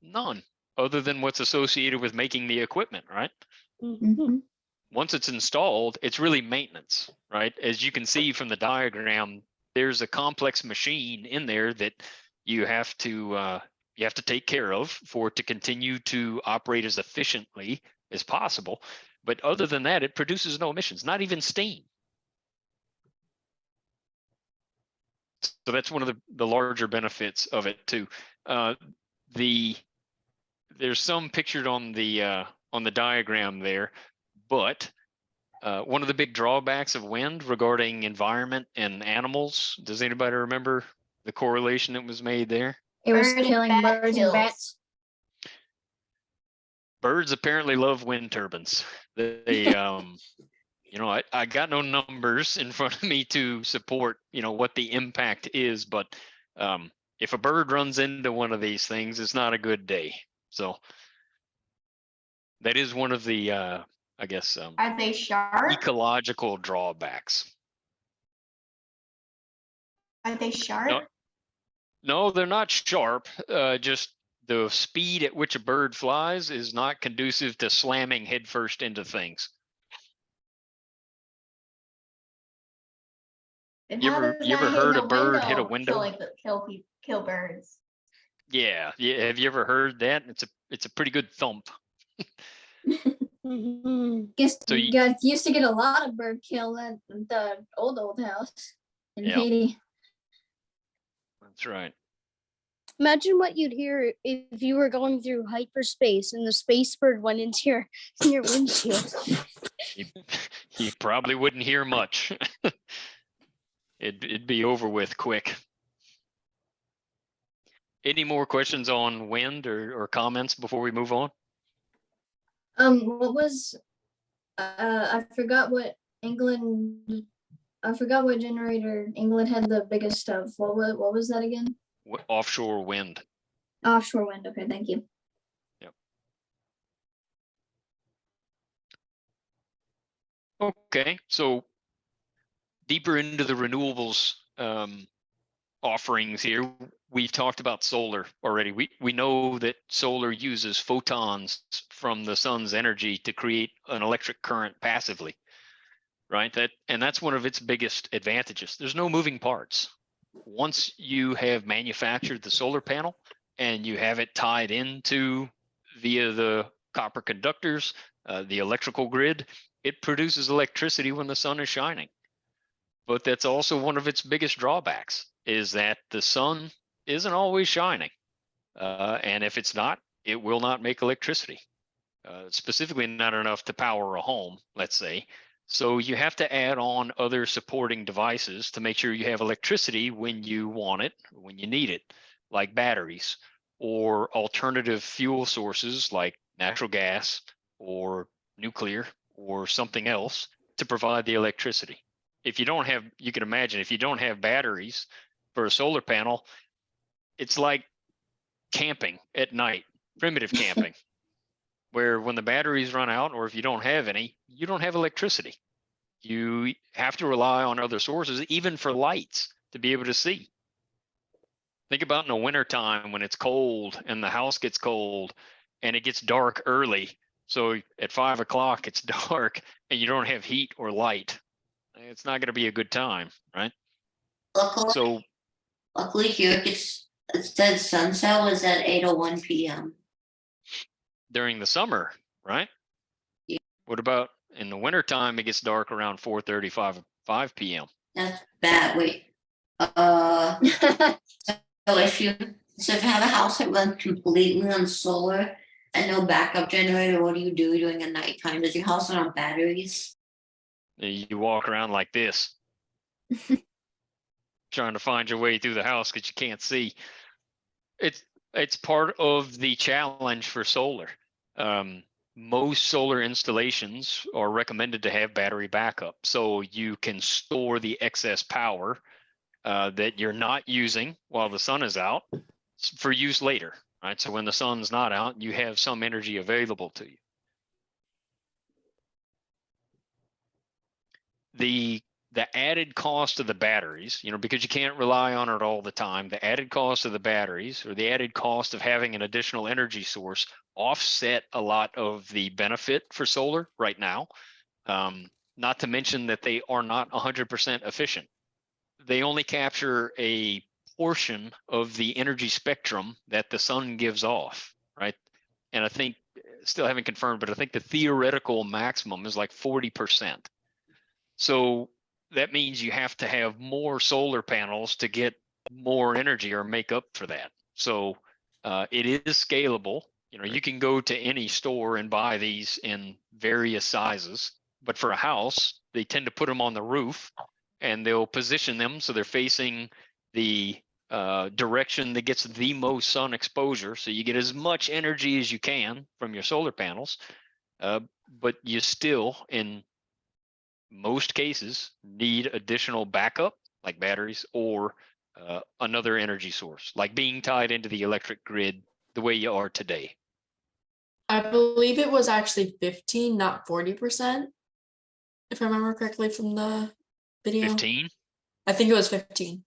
None, other than what's associated with making the equipment, right? Mhm. Once it's installed, it's really maintenance, right? As you can see from the diagram, there's a complex machine in there that you have to take care of for it to continue to operate as efficiently as possible. But other than that, it produces no emissions, not even steam. So that's one of the larger benefits of it too. There's some pictured on the diagram there, but one of the big drawbacks of wind regarding environment and animals, does anybody remember the correlation that was made there? It was Bird and killing bat birds kills. and bats. Birds apparently love wind turbines. They I got no numbers in front of me to support, what the impact is, but if a bird runs into one of these things, it's not a good day. So that is one of the, I guess, Are they sharp? ecological drawbacks. Are they sharp? No, they're not sharp. Just the speed at which a bird flies is not conducive to slamming headfirst into things. Then You how ever does you ever not hitting heard a bird hit a window window? kill birds? Yeah. Have you ever heard that? It's a pretty good thump. Guess So you guys used to get a lot of bird kill at the old house in Yeah. Haiti. That's right. Imagine what you'd hear if you were going through hyperspace and the space bird went into your windshield. You probably wouldn't hear much. It'd be over with quick. Any more questions on wind or comments before we move on? What was I forgot what England, I forgot what generator England had the biggest of. What was that again? Offshore wind. Offshore wind. Okay, thank you. Okay, so deeper into the renewables offerings here, we've talked about solar already. We know that solar uses photons from the sun's energy to create an electric current passively, right? That's one of its biggest advantages. There's no moving parts. Once you have manufactured the solar panel and you have it tied into via the copper conductors, the electrical grid, it produces electricity when the sun is shining. But that's also one of its biggest drawbacks, is that the sun isn't always shining. And if it's not, it will not make electricity. Specifically not enough to power a home, let's say. So you have to add on other supporting devices to make sure you have electricity when you want it, when you need it, like batteries or alternative fuel sources like natural gas or nuclear or something else to provide the electricity. If you don't have, you can imagine, if you don't have batteries for a solar panel, it's like camping at night, primitive camping, where when the batteries run out, or if you don't have any, you don't have electricity. You have to rely on other sources, even for lights, to be able to see. Think about in the wintertime when it's cold and the house gets cold and it gets dark early. So at 5 o'clock, it's dark and you don't have heat or light. It's not going to be a good time, right? Luckily, So luckily here it says sunset was at 8:01 p.m. during the summer, right? Yeah. What about in the wintertime? It gets dark around 4:35, 5 p.m. That's bad. Wait. So if you have a house that runs completely on solar and no backup generator, what do you do during the nighttime? Does your house run on batteries? You walk around like this, trying to find your way through the house because you can't see. It's part of the challenge for solar. Most solar installations are recommended to have battery backup, so you can store the excess power that you're not using while the sun is out for use later, right? So when the sun's not out, you have some energy available to you. The added cost of the batteries, because you can't rely on it all the time, the added cost of the batteries or the added cost of having an additional energy source offset a lot of the benefit for solar right now. Not to mention that they are not 100% efficient. They only capture a portion of the energy spectrum that the sun gives off, right? And I think, still haven't confirmed, but I think the theoretical maximum is like 40%. So that means you have to have more solar panels to get more energy or make up for that. So it is scalable. You can go to any store and buy these in various sizes, but for a house, they tend to put them on the roof and they'll position them so they're facing the direction that gets the most sun exposure. So you get as much energy as you can from your solar panels, but you still, in most cases, need additional backup like batteries or another energy source, like being tied into the electric grid the way you are today. I believe it was actually 15, not 40%, if I remember correctly from the video. 15? I think it was 15.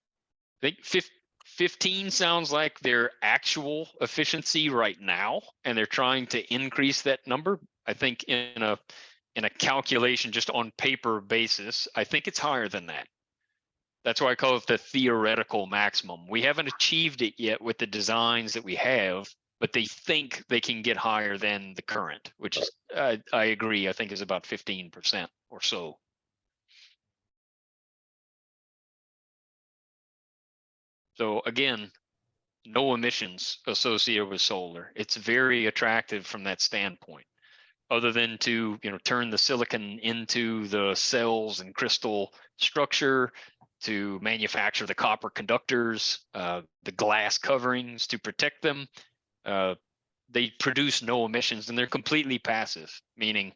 I think 15 sounds like their actual efficiency right now, and they're trying to increase that number. I think in a calculation just on paper basis, I think it's higher than that. That's why I call it the theoretical maximum. We haven't achieved it yet with the designs that we have, but they think they can get higher than the current, which is, I agree, I think is about 15% or so. So again, no emissions associated with solar. It's very attractive from that standpoint, other than to turn the silicon into the cells and crystal structure, to manufacture the copper conductors, the glass coverings to protect them. They produce no emissions and they're completely passive, meaning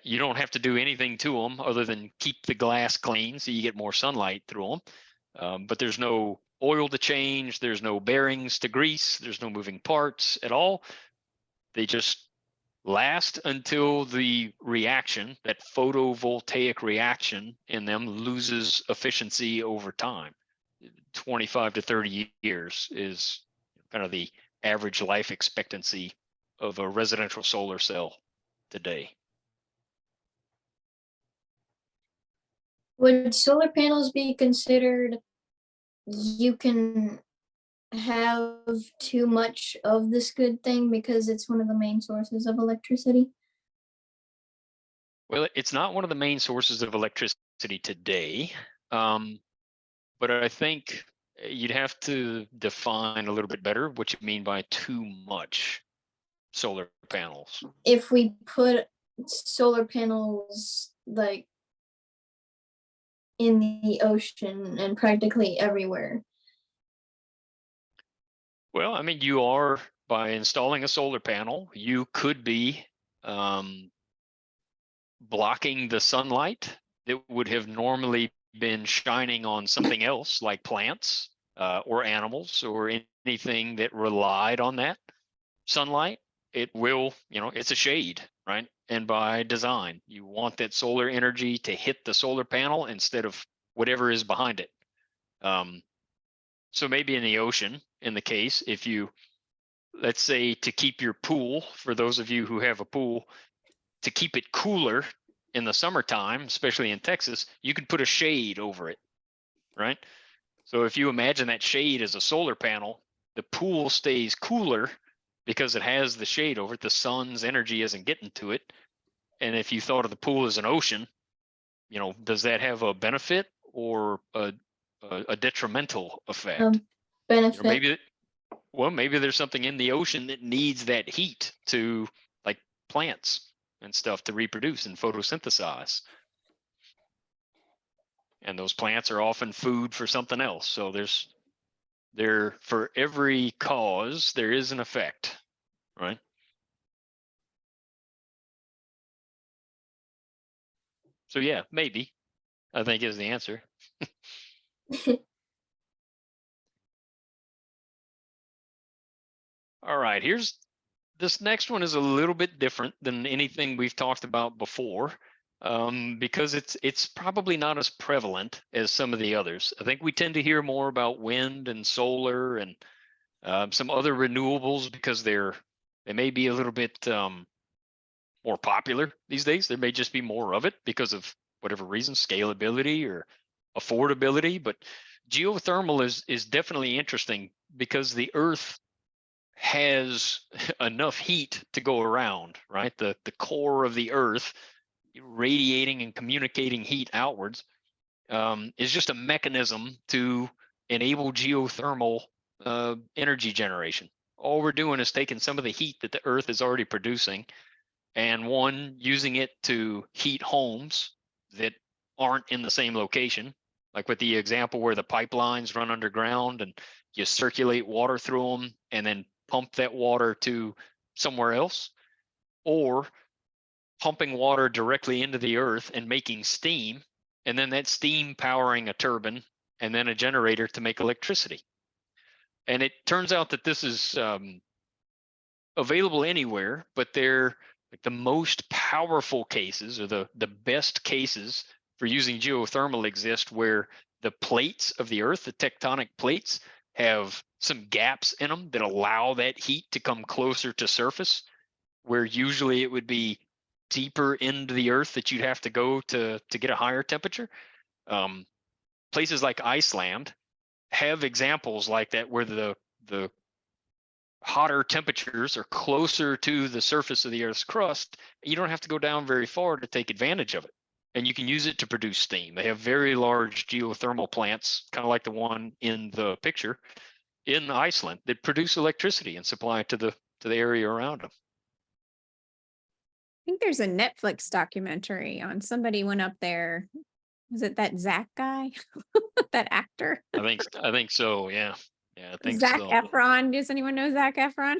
You don't have to do anything to them other than keep the glass clean so you get more sunlight through them. But there's no oil to change, there's no bearings to grease, there's no moving parts at all. They just last until the reaction, that photovoltaic reaction in them, loses efficiency over time. 25 to 30 years is kind of the average life expectancy of a residential solar cell today. Would solar panels be considered, you can have too much of this good thing because it's one of the main sources of electricity? Well, it's not one of the main sources of electricity today, but I think you'd have to define a little bit better what you mean by too much solar panels. If we put solar panels like in the ocean and practically everywhere. Well, I mean, you are, by installing a solar panel, you could be blocking the sunlight that would have normally been shining on something else like plants or animals or anything that relied on that sunlight. It will, it's a shade, right? And by design, you want that solar energy to hit the solar panel instead of whatever is behind it. So maybe in the ocean, in the case, if you, let's say, to keep your pool, for those of you who have a pool, to keep it cooler in the summertime, especially in Texas, you could put a shade over it, right? So if you imagine that shade as a solar panel, the pool stays cooler because it has the shade over it. The sun's energy isn't getting to it. And if you thought of the pool as an ocean, does that have a benefit or a detrimental effect? Benefit. Maybe there's something in the ocean that needs that heat to, like plants and stuff, to reproduce and photosynthesize. And those plants are often food for something else. So for every cause, there is an effect, right? So yeah, maybe, I think is the answer. All right, this next one is a little bit different than anything we've talked about before, because it's probably not as prevalent as some of the others. I think we tend to hear more about wind and solar and some other renewables because they may be a little bit more popular these days. There may just be more of it because of whatever reason, scalability or affordability. But geothermal is definitely interesting because the Earth has enough heat to go around, right? The core of the Earth radiating and communicating heat outwards is just a mechanism to enable geothermal energy generation. All we're doing is taking some of the heat that the Earth is already producing and using it to heat homes that aren't in the same location, like with the example where the pipelines run underground and you circulate water through them and then pump that water to somewhere else, or pumping water directly into the earth and making steam, and then that steam powering a turbine and then a generator to make electricity. And it turns out that this is available anywhere, but they're like the most powerful cases or the best cases for using geothermal exist where the plates of the earth, the tectonic plates, have some gaps in them that allow that heat to come closer to surface, where usually it would be deeper into the earth that you'd have to go to get a higher temperature. Places like Iceland have examples like that where the hotter temperatures are closer to the surface of the Earth's crust. You don't have to go down very far to take advantage of it. And you can use it to produce steam. They have very large geothermal plants, kind of like the one in the picture in Iceland, that produce electricity and supply it to the area around them. I think there's a Netflix documentary on somebody went up there. Was it that Zach guy? That actor? I think so, yeah. Yeah, I think Zac so. Efron. Does anyone know Zac Efron?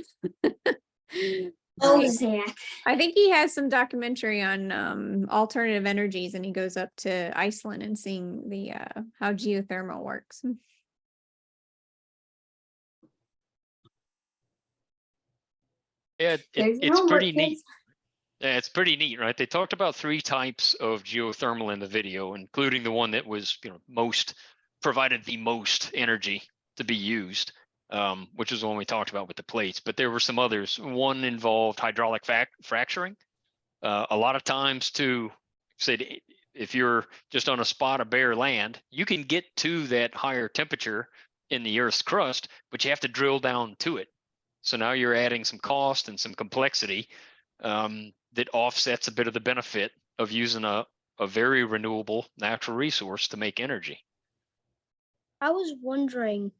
Oh, Right. Zach. I think he has some documentary on alternative energies, and he goes up to Iceland and seeing the how geothermal works. Yeah, There's it's homework, pretty neat. kids. Yeah, it's pretty neat, right? They talked about 3 types of geothermal in the video, including the one that was, most provided the most energy to be used, which is the one we talked about with the plates. But there were some others. One involved hydraulic fracturing. A lot of times, to say, if you're just on a spot of bare land, you can get to that higher temperature in the Earth's crust, but you have to drill down to it. So now you're adding some cost and some complexity. That offsets a bit of the benefit of using a very renewable natural resource to make energy. I was wondering,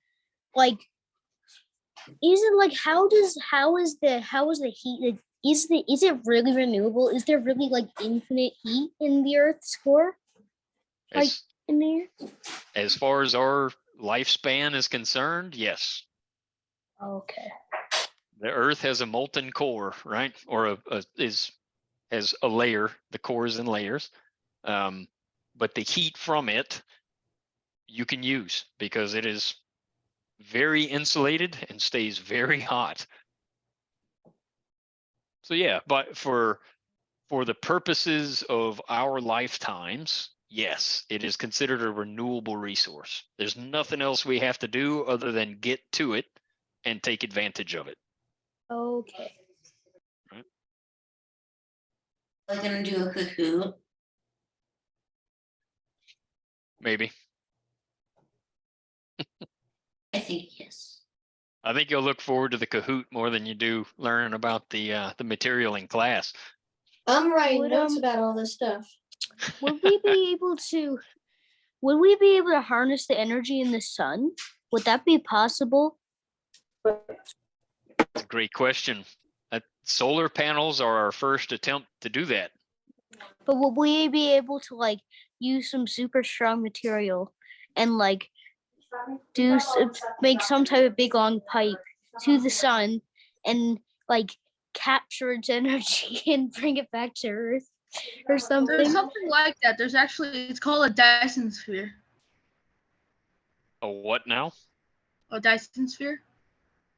like, is it like how is the heat like, is it really renewable? Is there really like infinite heat in the Earth's core? Like As, in there? as far as our lifespan is concerned, yes. Okay. The Earth has a molten core, right? Or has a layer. The core is in layers, but the heat from it you can use because it is very insulated and stays very hot. So yeah, but for the purposes of our lifetimes, yes, it is considered a renewable resource. There's nothing else we have to do other than get to it and take advantage of it. Okay. We're gonna do a Kahoot. Maybe. I think yes. I think you'll look forward to the Kahoot more than you do learning about the material in class. I'm writing Would, notes about all this stuff. Would we be able to harness the energy in the sun? Would that be possible? It's a great question. Solar panels are our first attempt to do that. But would we be able to like use some super strong material and like make some type of big long pipe to the sun and like capture its energy and bring it back to Earth or something? There's something like that. There's actually, it's called a Dyson sphere. A what now? A Dyson sphere?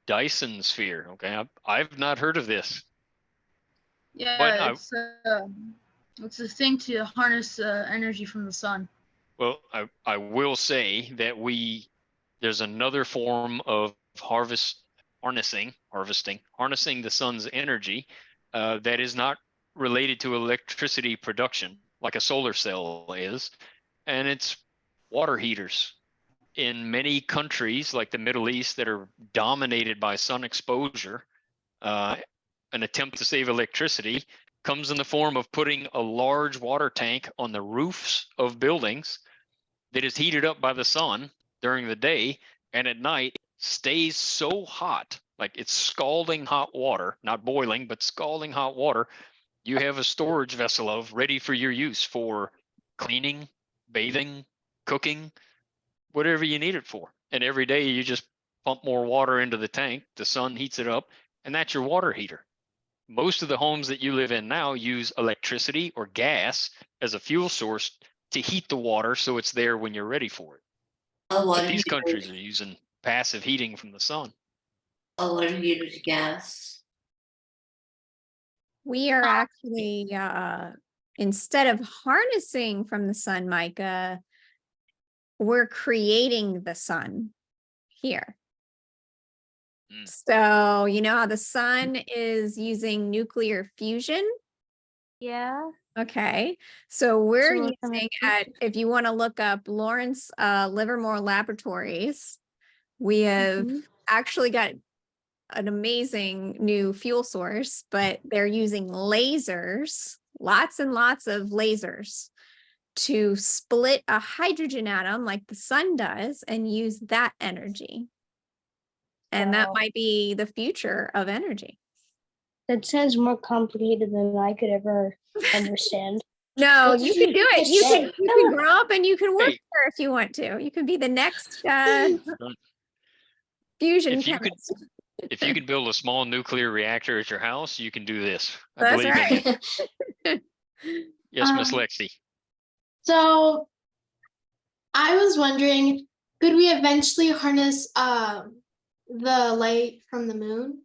Dyson sphere. Okay, I've not heard of this. Yeah, But it's a thing to harness energy from the sun. Well, I will say that there's another form of harnessing the sun's energy that is not related to electricity production like a solar cell is, and it's water heaters. In many countries like the Middle East that are dominated by sun exposure, an attempt to save electricity comes in the form of putting a large water tank on the roofs of buildings that is heated up by the sun during the day, and at night stays so hot, like it's scalding hot water, not boiling, but scalding hot water. You have a storage vessel ready for your use for cleaning, bathing, cooking, whatever you need it for. And every day you just pump more water into the tank, the sun heats it up, and that's your water heater. Most of the homes that you live in now use electricity or gas as a fuel source to heat the water so it's there when you're ready for it. A But water these heater, countries are using passive heating from the sun. a water heater's gas. We are actually instead of harnessing from the sun, Micah, we're creating the sun here. So you know how the sun is using nuclear fusion? Yeah. Okay, so we're So we're using if you want to look up Lawrence Livermore Laboratories, we have actually got an amazing new fuel source, but they're using lasers, lots and lots of lasers, to split a hydrogen atom like the sun does and use that energy. And that Wow. might be the future of energy. That sounds more complicated than I could ever understand. No, What you did can do you it. just You say? can grow up and you can work Hey. there if you want to. You can be the next fusion If you could, chemist. If you can build a small nuclear reactor at your house, you can do this. I That's believe in you. right. Yes, Miss Um, Lexi. So I was wondering, could we eventually harness the light from the moon?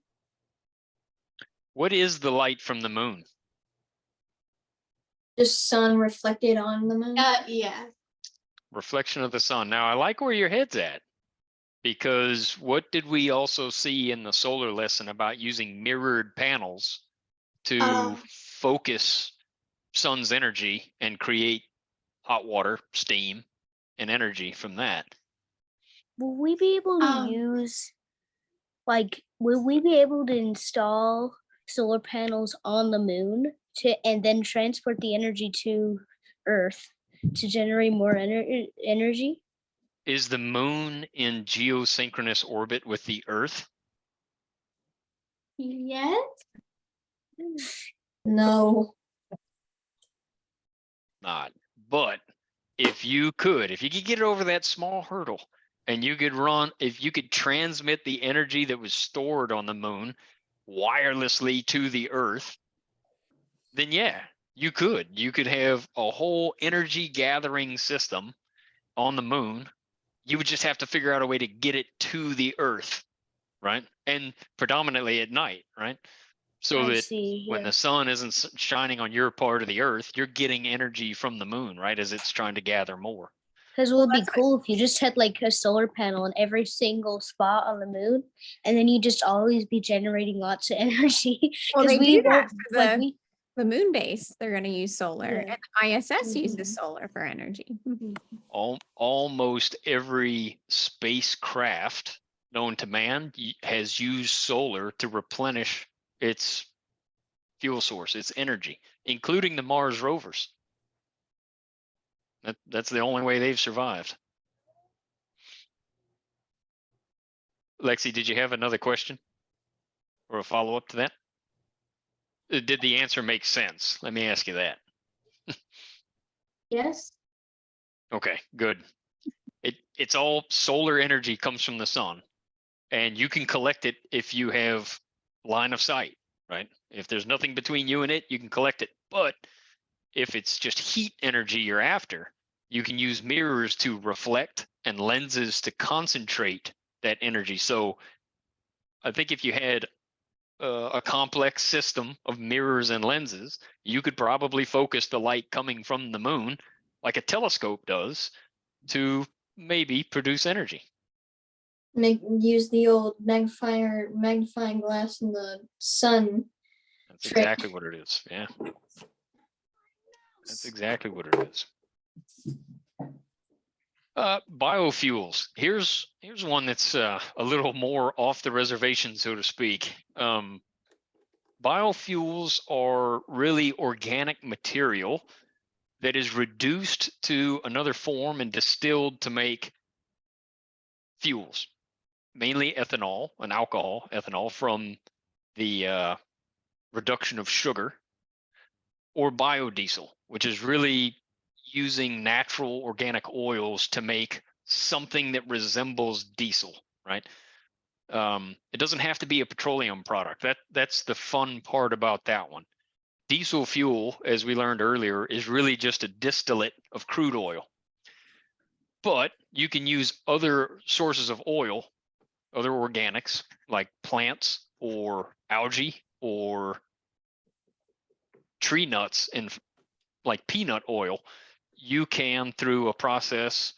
What is the light from the moon? Just sun reflected on the moon. Yeah. Reflection of the sun. Now, I like where your head's at, because what did we also see in the solar lesson about using mirrored panels to Oh. focus sun's energy and create hot water, steam, and energy from that? Will we be able to use, like, will we be able to install solar panels on the moon and then transport the energy to Earth to generate more energy? Is the moon in geosynchronous orbit with the Earth? Yes. No. Not. But if you could get over that small hurdle and you could if you could transmit the energy that was stored on the moon wirelessly to the Earth, then yeah, you could have a whole energy gathering system on the moon. You would just have to figure out a way to get it to the Earth, right? And predominantly at night, right? So I that see. when the sun isn't shining on your part of the Earth, you're getting energy from the moon, right? As it's trying to gather more. Because it would be cool if you just had like a solar panel in every single spot on the moon, and then you just always be generating lots of energy. Well, 'Cause they we do that won't- for like, the, we- the moon base. They're going to use solar, Yeah. and ISS Mhm. uses solar for energy. Almost every spacecraft known to man has used solar to replenish its fuel source, its energy, including the Mars rovers. That's the only way they've survived. Lexi, did you have another question or a follow-up to that? Did the answer make sense? Let me ask you that. Yes. Okay, good. It's all solar energy comes from the sun, and you can collect it if you have line of sight, right? If there's nothing between you and it, you can collect it. But if it's just heat energy you're after, you can use mirrors to reflect and lenses to concentrate that energy. So I think if you had a complex system of mirrors and lenses, you could probably focus the light coming from the moon like a telescope does to maybe produce energy. Use the old magnifying glass in the sun. That's trick. exactly what it is. Yeah. That's exactly what it is. Biofuels. Here's one that's a little more off the reservation, so to speak. Biofuels are really organic material that is reduced to another form and distilled to make fuels, mainly ethanol and alcohol, ethanol from the reduction of sugar, or biodiesel, which is really using natural organic oils to make something that resembles diesel, right? It doesn't have to be a petroleum product. That's the fun part about that one. Diesel fuel, as we learned earlier, is really just a distillate of crude oil. But you can use other sources of oil, other organics like plants or algae or tree nuts and like peanut oil. You can, through a process,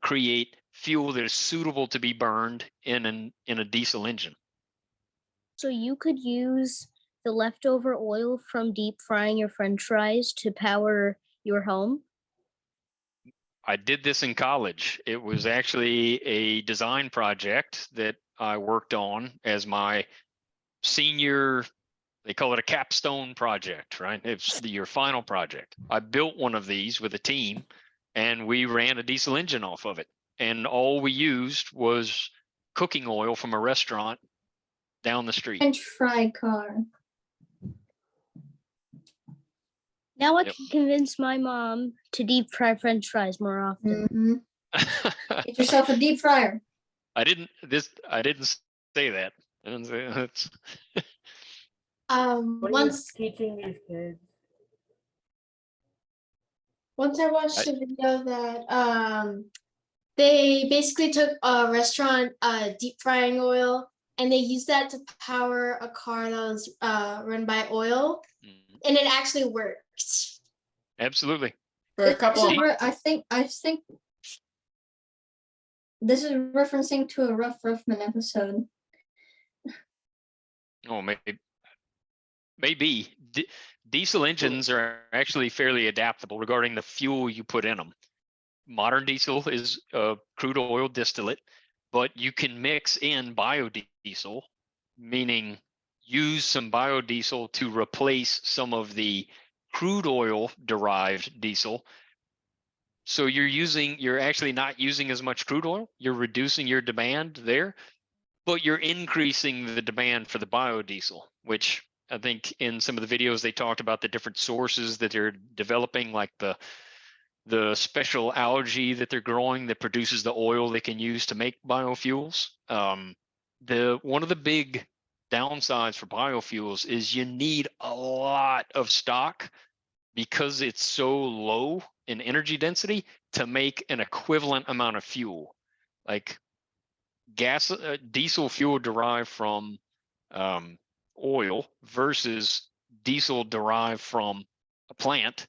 create fuel that is suitable to be burned in a diesel engine. So you could use the leftover oil from deep frying your French fries to power your home? I did this in college. It was actually a design project that I worked on as my senior, they call it a capstone project, right? It's your final project. I built one of these with a team and we ran a diesel engine off of it. And all we used was cooking oil from a restaurant down the street. French fry car. Now I Yep. can convince my mom to deep fry French fries more often. Mhm. Get yourself a deep fryer. I didn't say that. And it's What are you Once teaching these kids? I watched a video that they basically took a restaurant deep frying oil and they used that to power a car that was run by oil, Mhm. and it actually worked. Absolutely. For a This couple is of I think this is referencing to a Rough Ruffman episode. Oh, maybe. Diesel engines are actually fairly adaptable regarding the fuel you put in them. Modern diesel is crude oil distillate, but you can mix in biodiesel, meaning use some biodiesel to replace some of the crude oil derived diesel. So you're actually not using as much crude oil. You're reducing your demand there, but you're increasing the demand for the biodiesel, which I think in some of the videos they talked about the different sources that they're developing, like the special algae that they're growing that produces the oil they can use to make biofuels. One of the big downsides for biofuels is you need a lot of stock because it's so low in energy density to make an equivalent amount of fuel. Like diesel fuel derived from oil versus diesel derived from a plant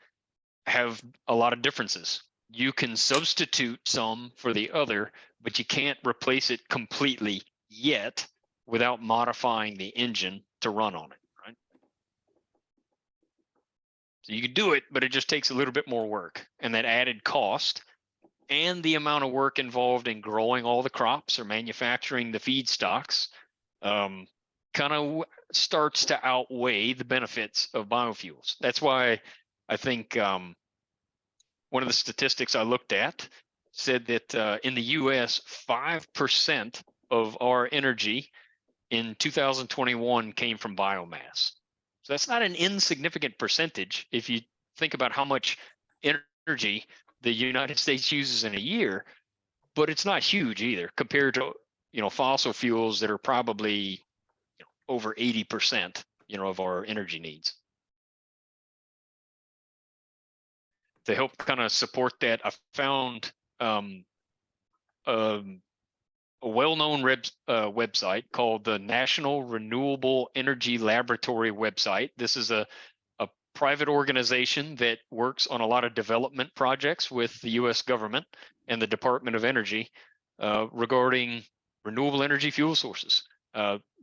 have a lot of differences. You can substitute some for the other, but you can't replace it completely yet without modifying the engine to run on it, right? So you can do it, but it just takes a little bit more work, and that added cost and the amount of work involved in growing all the crops or manufacturing the feedstocks kind of starts to outweigh the benefits of biofuels. That's why I think one of the statistics I looked at said that in the US, 5% of our energy in 2021 came from biomass. So that's not an insignificant percentage if you think about how much energy the United States uses in a year, but it's not huge either compared to, fossil fuels that are probably over 80%, of our energy needs. To help kind of support that, I found a well-known website called the National Renewable Energy Laboratory website. This is a private organization that works on a lot of development projects with the U.S. government and the Department of Energy regarding renewable energy fuel sources.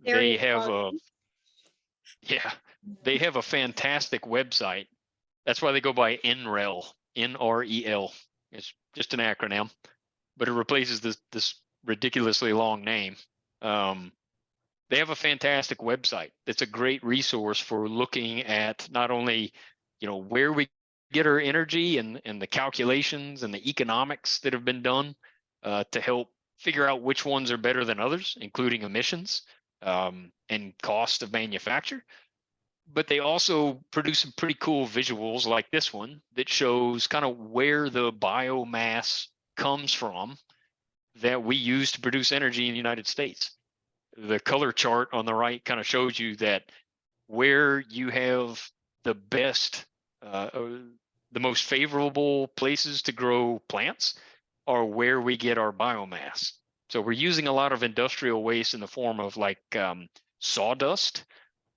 They have a fantastic website. That's why they go by NREL, N-R-E-L. It's just an acronym, but it replaces this ridiculously long name. They have a fantastic website. It's a great resource for looking at not only, where we get our energy and the calculations and the economics that have been done to help figure out which ones are better than others, including emissions and cost of manufacture. But they also produce some pretty cool visuals like this one that shows kind of where the biomass comes from that we use to produce energy in the United States. The color chart on the right kind of shows you that where you have the best, the most favorable places to grow plants are where we get our biomass. So we're using a lot of industrial waste in the form of like sawdust,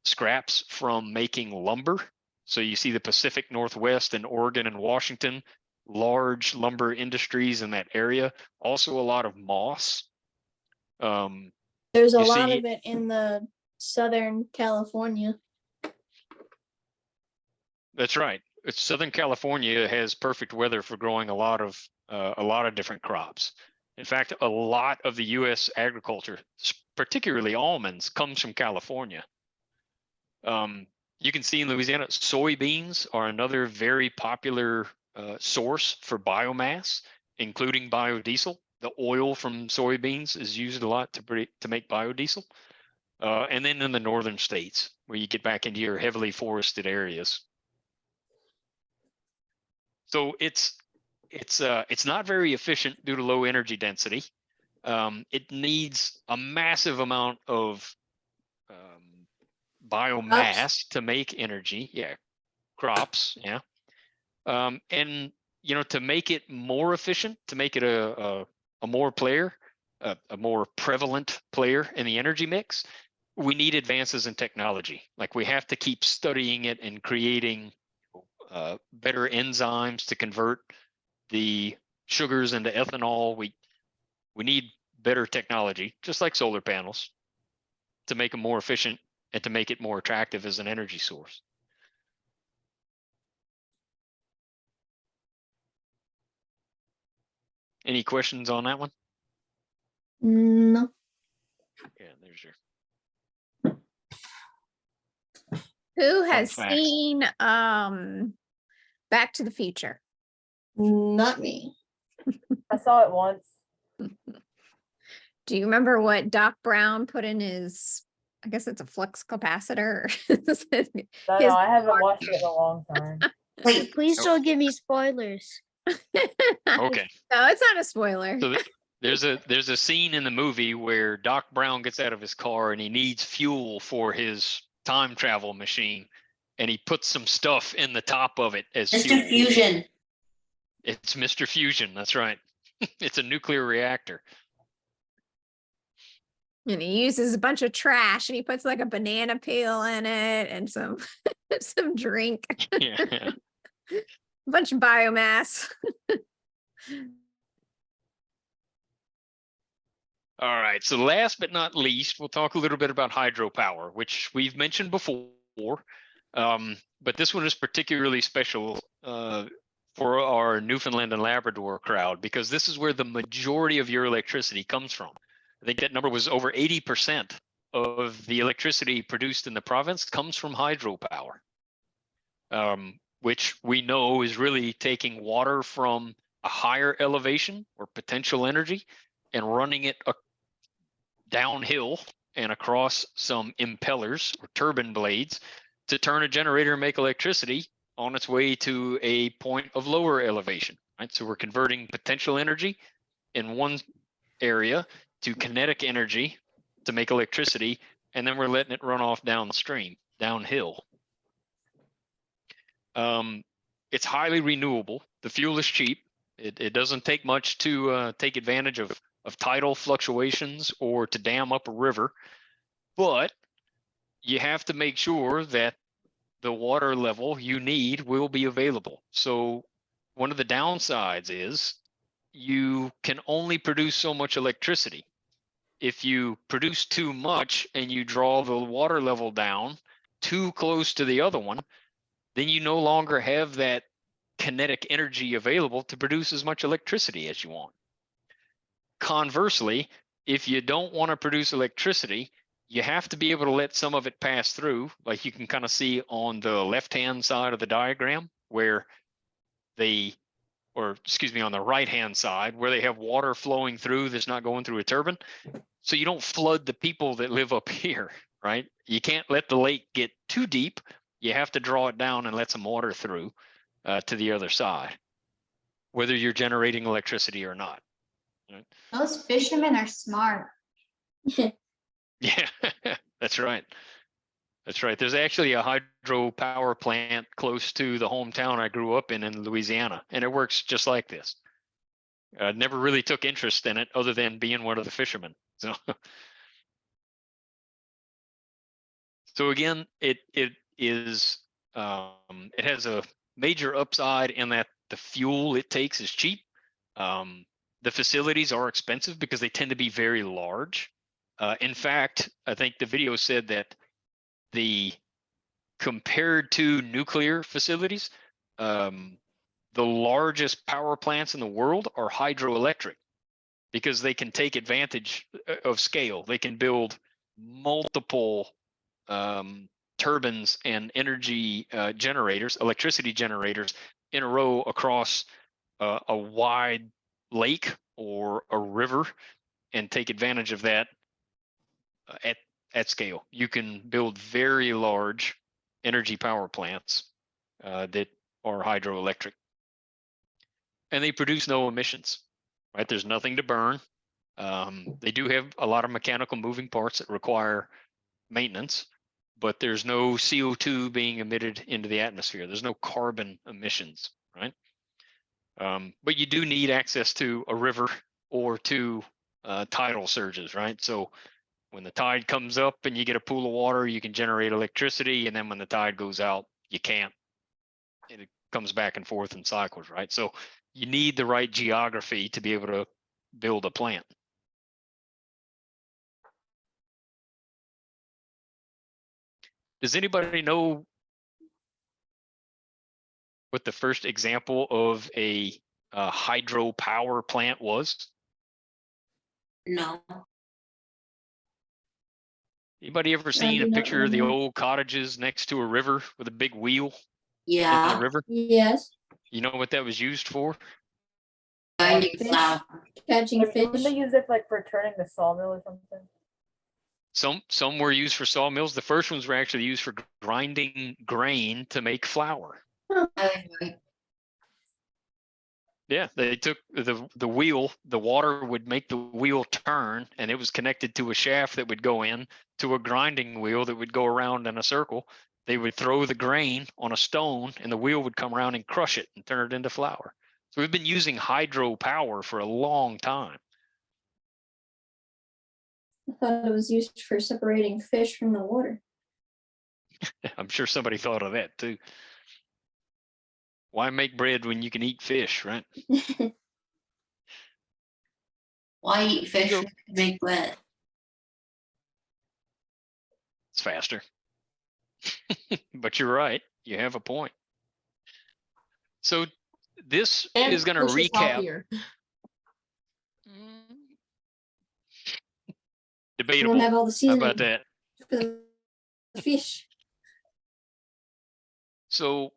scraps from making lumber. So you see the Pacific Northwest and Oregon and Washington, large lumber industries in that area. Also a lot of moss. There's a lot of it in the Southern California. That's right. Southern California has perfect weather for growing a lot of different crops. In fact, a lot of the U.S. agriculture, particularly almonds, comes from California. You can see in Louisiana, soybeans are another very popular source for biomass, including biodiesel. The oil from soybeans is used a lot to make biodiesel. And then in the northern states, where you get back into your heavily forested areas. So it's not very efficient due to low energy density. It needs a massive amount of biomass to make energy. Yeah, crops. Yeah, and you know, to make it more efficient, to make it a more a more prevalent player in the energy mix, we need advances in technology. Like we have to keep studying it and creating better enzymes to convert the sugars into ethanol. We need better technology, just like solar panels, to make them more efficient and to make it more attractive as an energy source. Any questions on that one? No. Yeah, there's your Who has facts. seen Back to the Future? Not me. I saw it once. Do you remember what Doc Brown put in his, I guess it's a flux capacitor? No, His I haven't watched it in a long time. Wait, Please Oh. don't give me spoilers. Okay. No, it's not a spoiler. So there's a scene in the movie where Doc Brown gets out of his car and he needs fuel for his time travel machine, and he puts some stuff in the top of it as Mr. fuel. Fusion. It's Mr. Fusion. That's right. It's a nuclear reactor. And he uses a bunch of trash and he puts like a banana peel in it and some some drink, Yeah. a bunch of biomass. All right. So last but not least, we'll talk a little bit about hydropower, which we've mentioned before. But this one is particularly special for our Newfoundland and Labrador crowd, because this is where the majority of your electricity comes from. I think that number was over 80% of the electricity produced in the province comes from hydropower, which we know is really taking water from a higher elevation or potential energy and running it downhill and across some impellers or turbine blades to turn a generator and make electricity on its way to a point of lower elevation, right? So we're converting potential energy in one area to kinetic energy to make electricity, and then we're letting it run off downstream, downhill. It's highly renewable. The fuel is cheap. It doesn't take much to take advantage of tidal fluctuations or to dam up a river, but you have to make sure that the water level you need will be available. So one of the downsides is you can only produce so much electricity. If you produce too much and you draw the water level down too close to the other one, then you no longer have that kinetic energy available to produce as much electricity as you want. Conversely, if you don't want to produce electricity, you have to be able to let some of it pass through, like you can kind of see on the left-hand side of the diagram where on the right-hand side where they have water flowing through that's not going through a turbine. So you don't flood the people that live up here, right? You can't let the lake get too deep. You have to draw it down and let some water through to the other side, whether you're generating electricity or not. Right? Those fishermen are smart. Yeah, that's right. That's right. There's actually a hydropower plant close to the hometown I grew up in Louisiana, and it works just like this. I never really took interest in it other than being one of the fishermen. So again, it has a major upside in that the fuel it takes is cheap. The facilities are expensive because they tend to be very large. In fact, I think the video said that compared to nuclear facilities, the largest power plants in the world are hydroelectric because they can take advantage of scale. They can build multiple turbines and energy generators, electricity generators in a row across a wide lake or a river and take advantage of that at scale. You can build very large energy power plants that are hydroelectric, and they produce no emissions, right? There's nothing to burn. They do have a lot of mechanical moving parts that require maintenance, but there's no CO2 being emitted into the atmosphere. There's no carbon emissions, right? But you do need access to a river or to tidal surges, right? So when the tide comes up and you get a pool of water, you can generate electricity. And then when the tide goes out, you can't. It comes back and forth in cycles, right? So you need the right geography to be able to build a plant. Does anybody know what the first example of a hydropower plant was? No. Anybody ever seen a do not picture of the remember. old cottages next to a river with a big wheel in Yeah. the river? Yes, You know what that was used for? Finding Fish. flour. catching Like, wouldn't fish. they use it like for turning the sawmill or something? Some were used for sawmills. The first ones were actually used for grinding grain to make flour. Yeah, they took the wheel, the water would make the wheel turn, and it was connected to a shaft that would go in to a grinding wheel that would go around in a circle. They would throw the grain on a stone and the wheel would come around and crush it and turn it into flour. So we've been using hydropower for a long time. I thought it was used for separating fish from the water. I'm sure somebody thought of that too. Why make bread when you can eat fish, right? Why eat fish So- when you can make bread? It's faster. But you're right. You have a point. So this And is going to fish is recap. healthier. You Debatable. don't have all the How seasoning about that? for the fish. So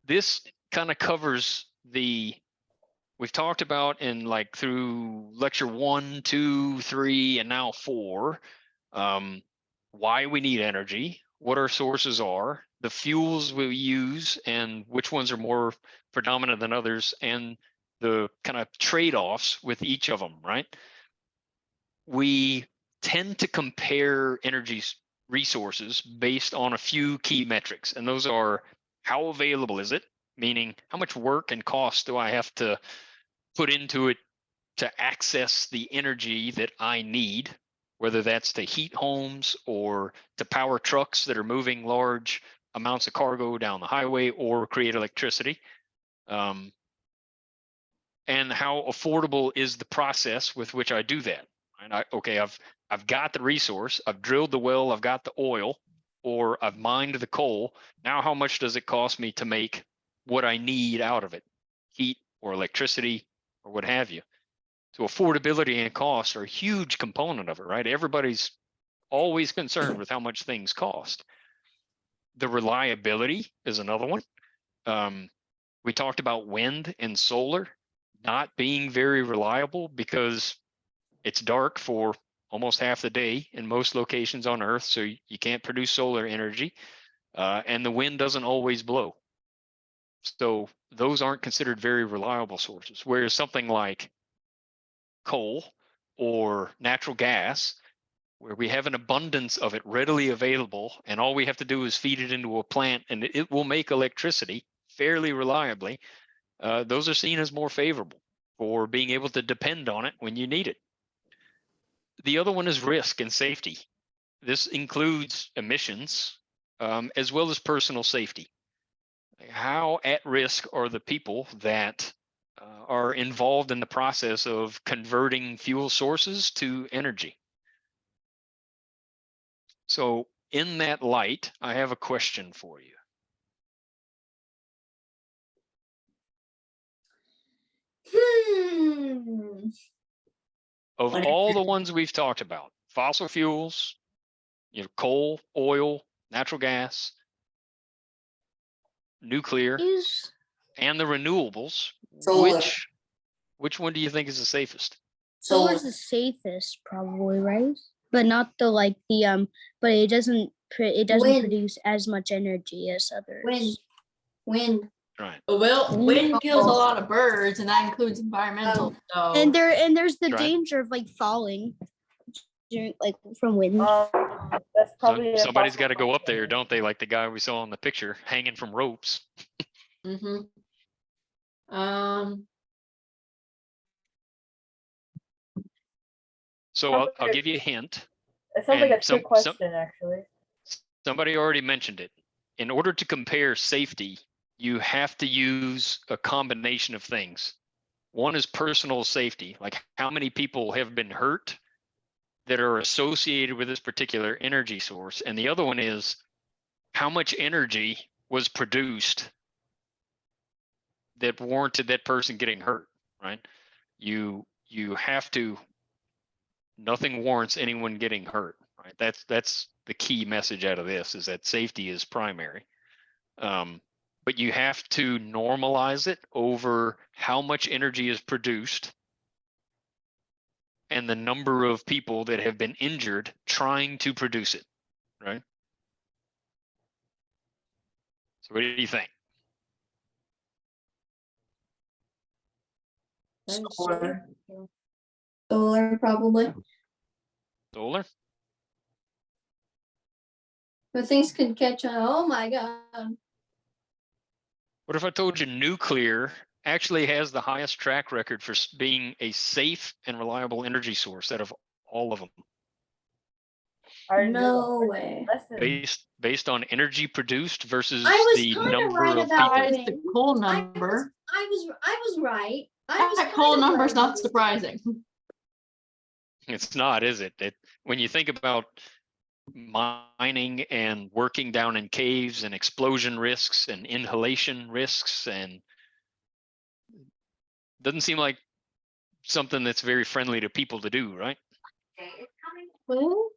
this kind of covers we've talked about in like through lecture 1, 2, 3, and now 4, why we need energy, what our sources are, the fuels we use and which ones are more predominant than others, and the kind of trade-offs with each of them, right? We tend to compare energy resources based on a few key metrics, and those are how available is it, meaning how much work and cost do I have to put into it to access the energy that I need, whether that's to heat homes or to power trucks that are moving large amounts of cargo down the highway or create electricity. And how affordable is the process with which I do that? And I've got the resource, I've drilled the well, I've got the oil, or I've mined the coal. Now, how much does it cost me to make what I need out of it? Heat or electricity or what have you. So affordability and cost are a huge component of it, right? Everybody's always concerned with how much things cost. The reliability is another one. We talked about wind and solar not being very reliable because it's dark for almost half the day in most locations on Earth, so you can't produce solar energy, and the wind doesn't always blow. So those aren't considered very reliable sources, whereas something like coal or natural gas, where we have an abundance of it readily available, and all we have to do is feed it into a plant and it will make electricity fairly reliably, those are seen as more favorable for being able to depend on it when you need it. The other one is risk and safety. This includes emissions as well as personal safety. How at risk are the people that are involved in the process of converting fuel sources to energy? So in that light, I have a question for you. Of What is all it? the ones we've talked about, fossil fuels, coal, oil, natural gas, nuclear, Is and the renewables, Solar. which one do you think is the safest? solar's the safest, probably, right? But not the but it doesn't Wind. produce as much energy as others. Wind. Right. Well, wind kills a lot of birds, and that includes environmental. So And there's the Right. danger of falling during from wind. That's So probably somebody's got to impossible go up to there, do. don't they? Like the guy we saw in the picture hanging from ropes. Mm-hmm. So Sounds I'll like give you a hint. It sounds like and a trick question, actually. Somebody already mentioned it. In order to compare safety, you have to use a combination of things. One is personal safety, like how many people have been hurt that are associated with this particular energy source. And the other one is how much energy was produced that warranted that person getting hurt, right? You have to, nothing warrants anyone getting hurt, right? That's the key message out of this, is that safety is primary. But you have to normalize it over how much energy is produced and the number of people that have been injured trying to produce it, right? So what do you think? Solar. Solar, probably. Solar? But things could catch on. Oh my god. What if I told you nuclear actually has the highest track record for being a safe and reliable energy source out of all of them? No way. Listen, Based on energy produced versus I was the kinda number right of about people. Besides the coal number, I was right. that coal number's not surprising. It's not, is it? When you think about mining and working down in caves and explosion risks and inhalation risks, and doesn't seem like something that's very friendly to people to do, right? Well,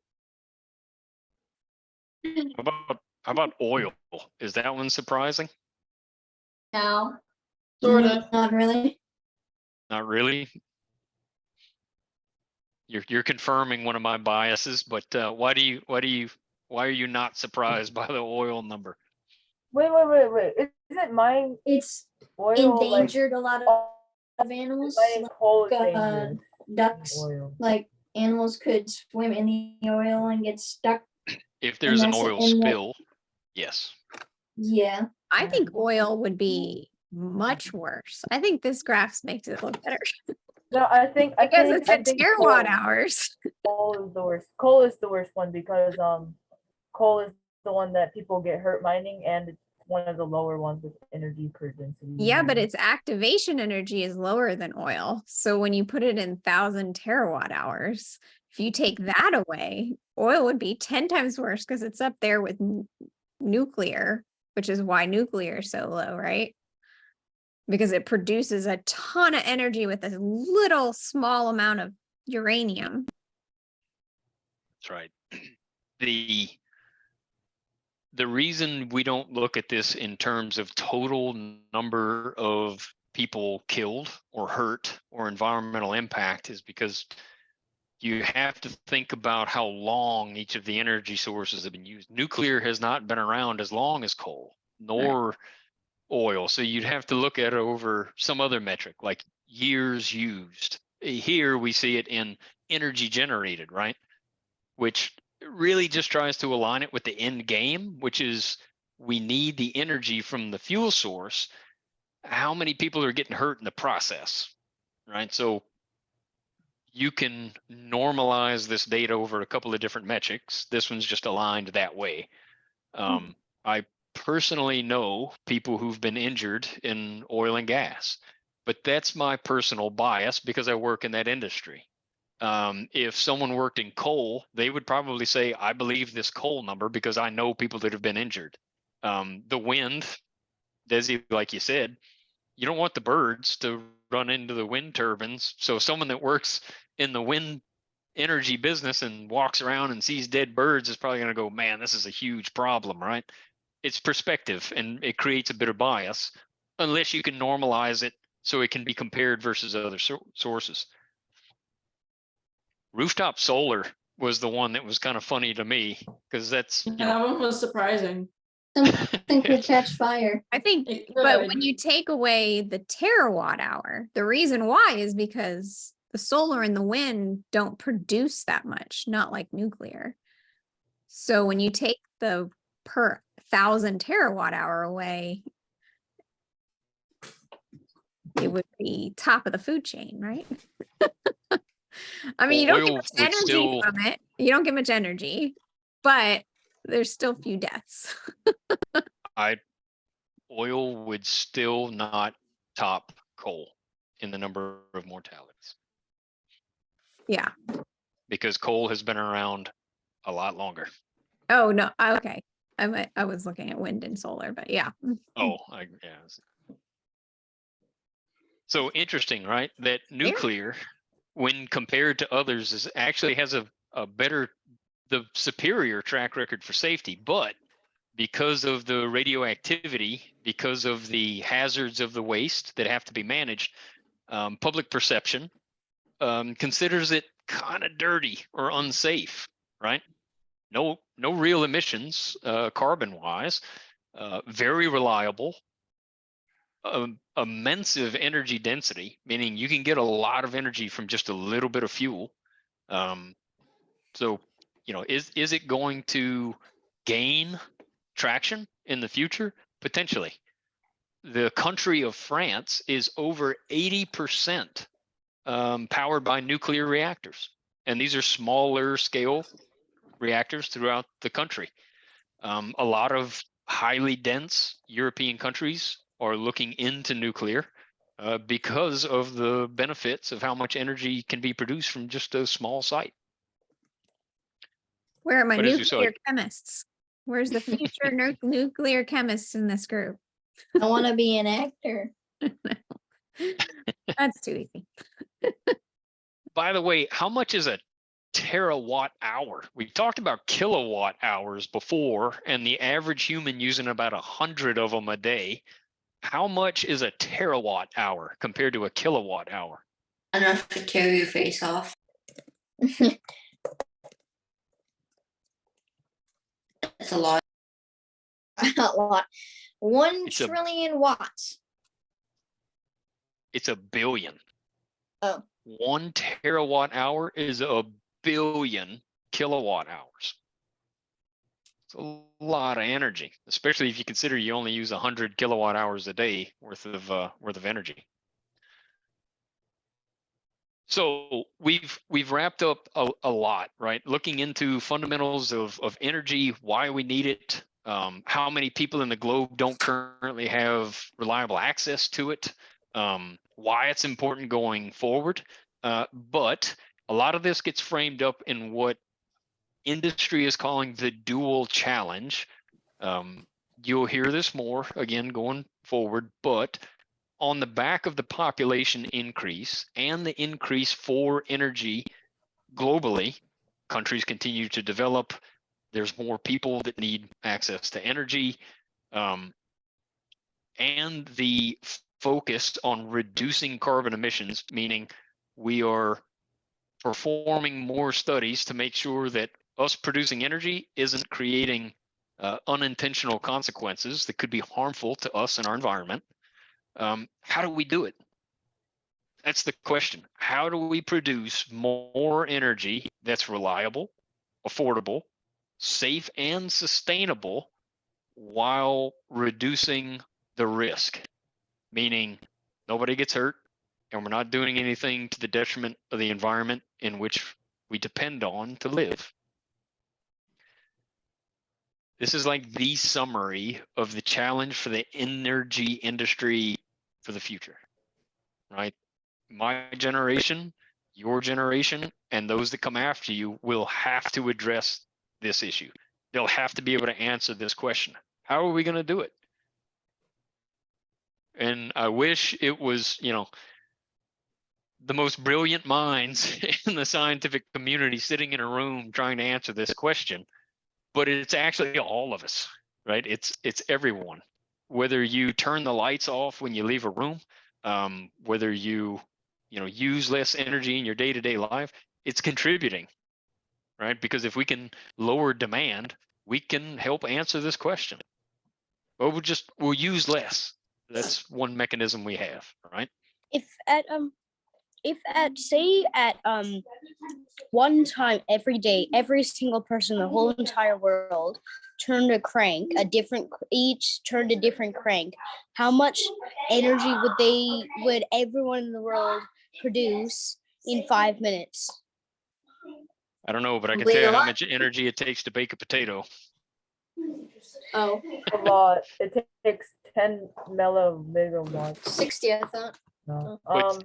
How about oil? Is that one surprising? No. Sort of. Not really. Not really. You're confirming one of my biases, but why are you not surprised by the oil number? wait. Isn't mine It's oil endangered a lot of animals. like coal is like, dangerous? Ducks, Oil. like animals could swim in the oil and get stuck. If there's an that's oil in the- spill, yes. Yeah. I think oil would be much worse. I think this graph makes it look better No, I think because it's I at think terawatt coal- hours. Coal is the worst. Coal is the worst one because coal is the one that people get hurt mining, and it's one of the lower ones with energy per density. Yeah, but its activation energy is lower than oil. So when you put it in 1,000 terawatt hours, if you take that away, oil would be 10 times worse because it's up there with nuclear, which is why nuclear is so low, right? Because it produces a ton of energy with a little small amount of uranium. That's right. The reason we don't look at this in terms of total number of people killed or hurt or environmental impact is because you have to think about how long each of the energy sources have been used. Nuclear has not been around as long as coal, nor oil. So you'd have to look at it over some other metric, like years used. Here we see it in energy generated, right? Which really just tries to align it with the end game, which is we need the energy from the fuel source. How many people are getting hurt in the process, right? So you can normalize this data over a couple of different metrics. This one's just aligned that way. I personally know people who've been injured in oil and gas, but that's my personal bias because I work in that industry. If someone worked in coal, they would probably say, I believe this coal number because I know people that have been injured. The wind, Desi, like you said, you don't want the birds to run into the wind turbines. So someone that works in the wind energy business and walks around and sees dead birds is probably going to go, man, this is a huge problem, right? It's perspective, and it creates a bit of bias unless you can normalize it so it can be compared versus other sources. Rooftop solar was the one that was kind of funny to me because that's, you That know, one was surprising. Something could catch fire. I think, It but could. when you take away the terawatt hour, the reason why is because the solar and the wind don't produce that much, not like nuclear. So when you take the per 1,000 terawatt hour away, it would be top of the food chain, right? I mean, you don't get Oil much would energy still- from it. You don't get much energy, but there's still few deaths. Oil would still not top coal in the number of mortalities Yeah. because coal has been around a lot longer. Oh, no. Okay. I was looking at wind and solar, but yeah. Oh, yeah. So interesting, right? That nuclear, when compared to others, is actually has a better, the superior track record for safety. But because of the radioactivity, because of the hazards of the waste that have to be managed, public perception considers it kind of dirty or unsafe, right? No real emissions, carbon wise, very reliable, immense energy density, meaning you can get a lot of energy from just a little bit of fuel. So, is it going to gain traction in the future? Potentially. The country of France is over 80% powered by nuclear reactors. And these are smaller scale reactors throughout the country. A lot of highly dense European countries are looking into nuclear because of the benefits of how much energy can be produced from just a small site. Where are my But as you saw- nuclear chemists? Where's the future nuclear chemists in this group? I want to be an actor. That's too easy. By the way, how much is a terawatt hour? We talked about kilowatt hours before, and the average human using about 100 of them a day. How much is a terawatt hour compared to a kilowatt hour? Enough to tear your face off. That's a lot. A lot. 1 It's a- trillion watts. It's a billion. Oh. 1 terawatt hour is a billion kilowatt hours. It's a lot of energy, especially if you consider you only use 100 kilowatt hours a day worth of energy. So we've wrapped up a lot, right? Looking into fundamentals of energy, why we need it, how many people in the globe don't currently have reliable access to it, why it's important going forward. But a lot of this gets framed up in what industry is calling the dual challenge. You'll hear this more again going forward, but on the back of the population increase and the increase for energy globally, countries continue to develop. There's more people that need access to energy, and the focus on reducing carbon emissions, meaning we are performing more studies to make sure that us producing energy isn't creating unintentional consequences that could be harmful to us and our environment. How do we do it? That's the question. How do we produce more energy that's reliable, affordable, safe, and sustainable while reducing the risk? Meaning nobody gets hurt and we're not doing anything to the detriment of the environment in which we depend on to live. This is like the summary of the challenge for the energy industry for the future, right? My generation, your generation, and those that come after you will have to address this issue. They'll have to be able to answer this question. How are we going to do it? And I wish it was, the most brilliant minds in the scientific community sitting in a room trying to answer this question, but it's actually all of us, right? It's everyone. Whether you turn the lights off when you leave a room, whether you use less energy in your day-to-day life, it's contributing, right? Because if we can lower demand, we can help answer this question. Or we'll use less. That's one mechanism we have, right? if at say at one time every day, every single person in the whole entire world turned a crank, each turned a different crank, how much energy would everyone in the world produce in 5 minutes? I don't know, but I can Probably tell you a how lot. much energy it takes to bake a potato. Oh, A lot. It takes 10 megawatts. 60, I thought. No. Wait.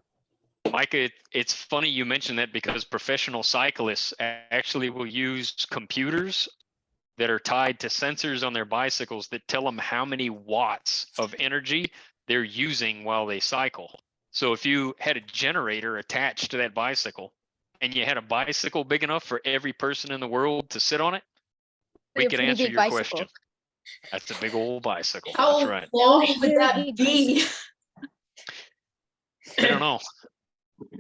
Micah, it's funny you mentioned that because professional cyclists actually will use computers that are tied to sensors on their bicycles that tell them how many watts of energy they're using while they cycle. So if you had a generator attached to that bicycle and you had a bicycle big enough for every person in the world to sit on it, we Be a could pretty answer big your bicycle. question. That's a big old bicycle. How That's right. long Very would that big be? I don't know.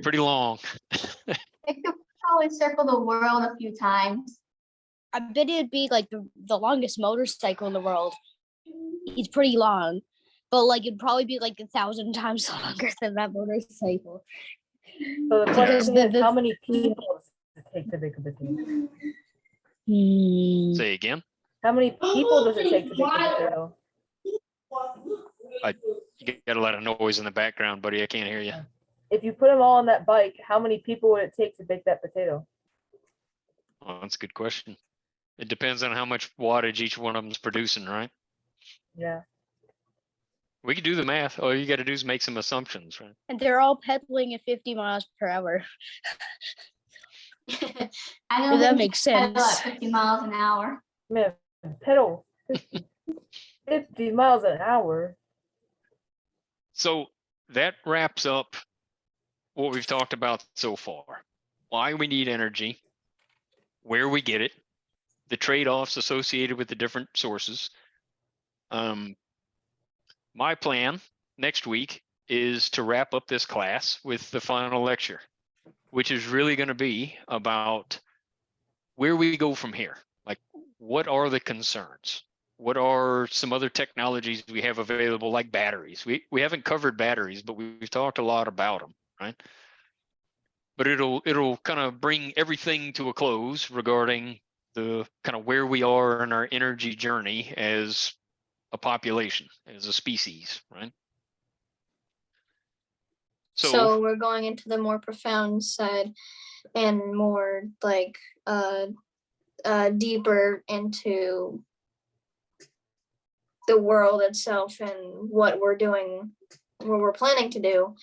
Pretty long. It could probably circle the world a few times. I bet it'd be like the longest motorcycle in the world. It's pretty long, but like it'd probably be like 1,000 times longer than that motorcycle. So the Because question is, the- how many people does it take to bake a potato? Say again. How many people does it take to bake a potato? You got a lot of noise in the background, buddy. I can't hear you. If you put them all on that bike, how many people would it take to bake that potato? Well, that's a good question. It depends on how much wattage each one of them's producing, right? Yeah. We could do the math. All you got to do is make some assumptions, right? And they're all pedaling at 50 miles per hour. I know If that they makes pedal sense. at 50 miles an hour. Man, pedal 50 miles an hour. So that wraps up what we've talked about so far. Why we need energy, where we get it, the trade-offs associated with the different sources. My plan next week is to wrap up this class with the final lecture, which is really going to be about where we go from here. Like, what are the concerns? What are some other technologies we have available, like batteries? We haven't covered batteries, but we've talked a lot about them, right? But it'll kind of bring everything to a close regarding the kind of where we are in our energy journey as a population, as a species, right? So we're going into the more profound side and more like deeper into the world itself and what we're doing, what we're planning to do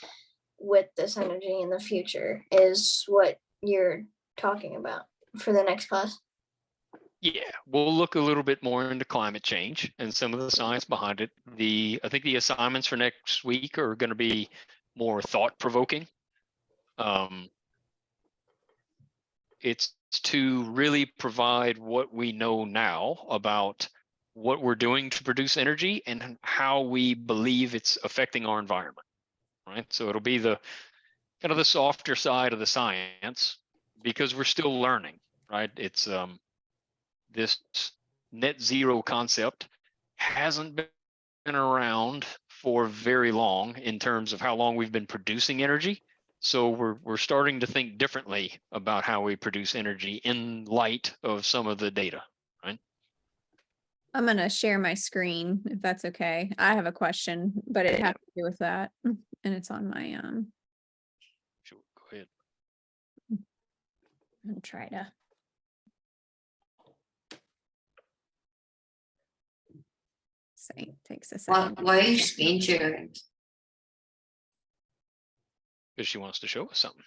with this energy in the future is what you're talking about for the next class. Yeah, we'll look a little bit more into climate change and some of the science behind it. I think the assignments for next week are going to be more thought-provoking. It's to really provide what we know now about what we're doing to produce energy and how we believe it's affecting our environment, right? So it'll be the kind of the softer side of the science because we're still learning, right? It's this net zero concept hasn't been around for very long in terms of how long we've been producing energy. So we're starting to think differently about how we produce energy in light of some of the data, right? I'm gonna share my screen if that's okay. I have a question, but it has to do with that, and it's on my Sure, go ahead. and try to. Say takes a Why, second. why are you screen sharing? Because she wants to show us something.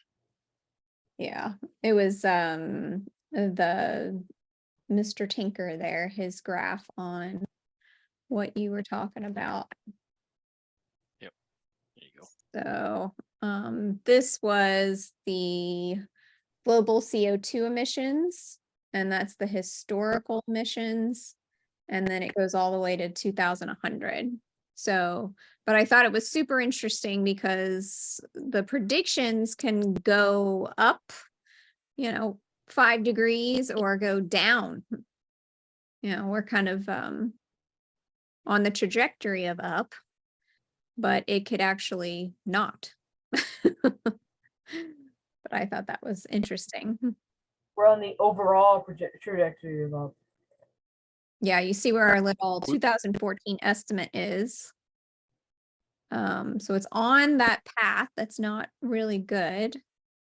Yeah, it was the Mr. Tinker there, his graph on what you were talking about. Yep. There you go. So this was the global CO2 emissions, and that's the historical emissions. And then it goes all the way to 2100. So, but I thought it was super interesting because the predictions can go up, 5 degrees or go down. We're kind of on the trajectory of up, but it could actually not. But I thought that was interesting. We're on the overall trajectory of up. Yeah, you see where our little 2014 estimate is. So it's on that path. That's not really good.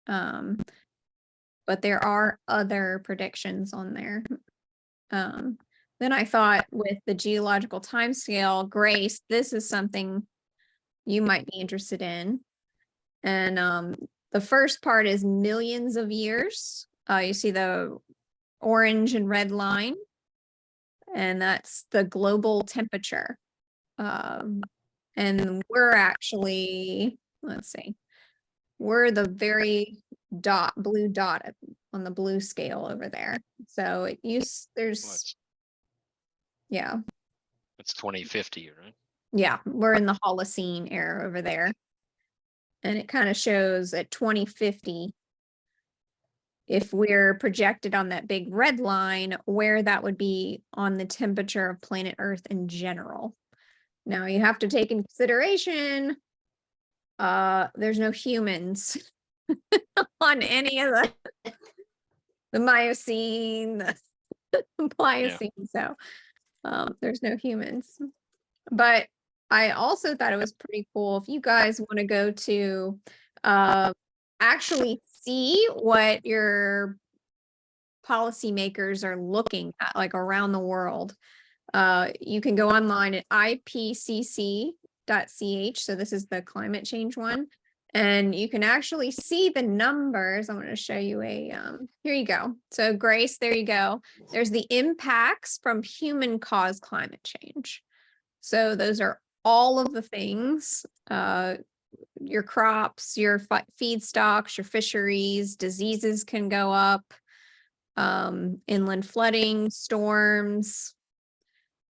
But there are other predictions on there. Then I thought with the geological timescale, Grace, this is something you might be interested in. And the first part is millions of years. You see the orange and red line, and that's the global temperature. And we're actually, let's see, we're the very blue dot on the blue scale over there. So there's, yeah. It's 2050, right? Yeah, we're in the Holocene era over there. And it kind of shows at 2050, if we're projected on that big red line, where that would be on the temperature of planet Earth in general. Now you have to take in consideration, there's no humans on any of the Miocene, the Pliocene, so there's no humans. But I also thought it was pretty cool if you guys want to go to actually see what your policymakers are looking at, like around the world. You can go online at ipcc.ch. So this is the climate change one. And you can actually see the numbers. I'm going to show you here you go. So Grace, there you go. There's the impacts from human caused climate change. So those are all of the things, your crops, your feedstocks, your fisheries, diseases can go up, inland flooding, storms,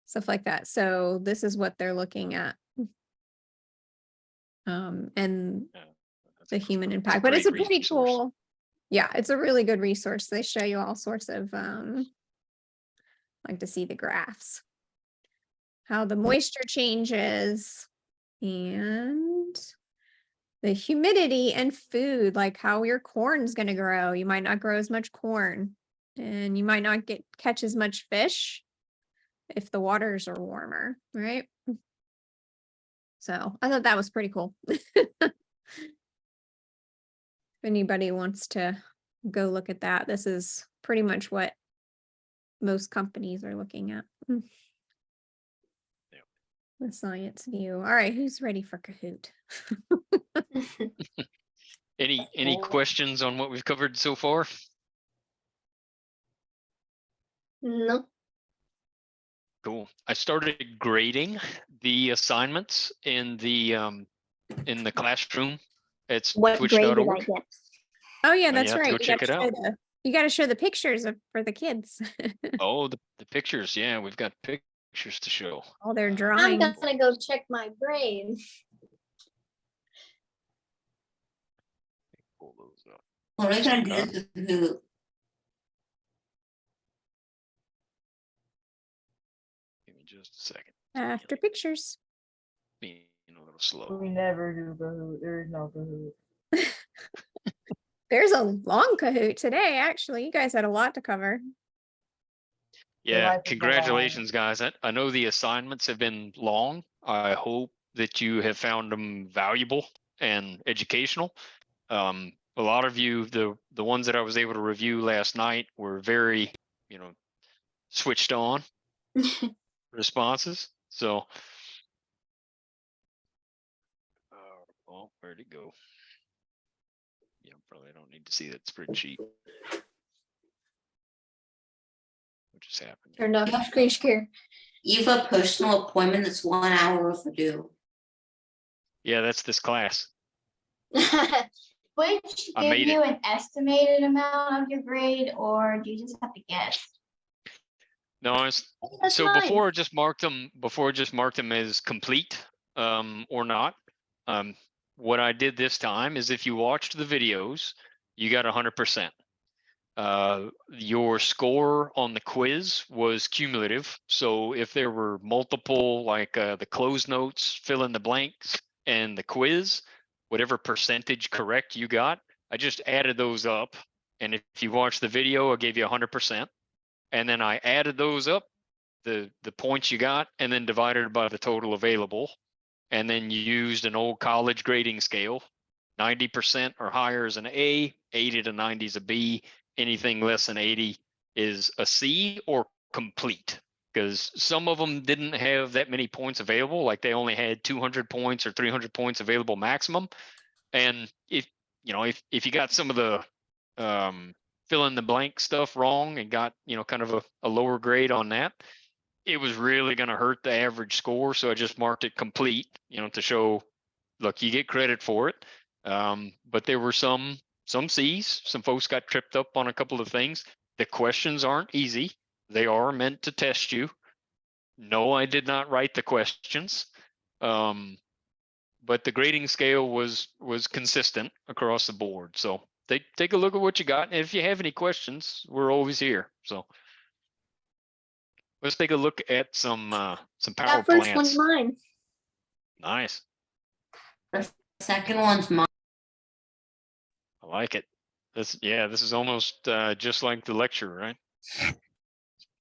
stuff like that. So this is what they're looking at. And the human impact, but it's a pretty cool, yeah, it's a really good resource. They show you all sorts of, like to see the graphs, how the moisture changes and the humidity and food, like how your corn is going to grow. You might not grow as much corn and you might not catch as much fish if the waters are warmer, right? So I thought that was pretty cool. If anybody wants to go look at that, this is pretty much what most companies are looking at. The science view. All right, who's ready for Kahoot? Any questions on what we've covered so far? No. Cool. I started grading the assignments in the classroom. It's What grade did I twitch.org. get? Oh yeah, you that's have to right. go check it out. You got to show the pictures for the kids. Oh, the pictures. Yeah, we've got pictures to show. All their I'm drawings. gonna go check my grade. Pull those up. What are we gonna do with Kahoot? Give me just a second. After pictures. Being a little slow. We never do Kahoot. There is no Kahoot. There's a long Kahoot today, actually. You guys had a lot to cover. Yeah, life is congratulations, guys. I know the assignments have been long. I hope that you have found them valuable and educational. A lot of you, the ones that I was able to review last night were very, switched on responses. So, well, where'd it go? Yeah, probably don't need to see that spreadsheet. What just happened? Turned off screen share. You have a personal appointment that's 1 hour overdue. Yeah, that's this class. Which I give made you it. an estimated amount of your grade, or do you just have to guess? No, That's so fine. before I just marked them as complete, or not. What I did this time is if you watched the videos, you got 100%. Your score on the quiz was cumulative. So if there were multiple, like the closed notes, fill in the blanks, and the quiz, whatever percentage correct you got, I just added those up. And if you watch the video, I gave you 100%. And then I added those up, the points you got, and then divided it by the total available. And then you used an old college grading scale. 90% or higher is an A, 80 to 90 is a B, anything less than 80 is a C or complete. Because some of them didn't have that many points available, like they only had 200 points or 300 points available maximum. And if you got some of the fill in the blank stuff wrong and got, kind of a lower grade on that, it was really going to hurt the average score. So I just marked it complete, to show, look, you get credit for it. But there were some C's, some folks got tripped up on a couple of things. The questions aren't easy. They are meant to test you. No, I did not write the questions. But the grading scale was consistent across the board. So take a look at what you got. And if you have any questions, we're always here. So let's take a look at some power That first one's plants. mine. Nice. Second one's mine. I like it. This is almost just like the lecture, right?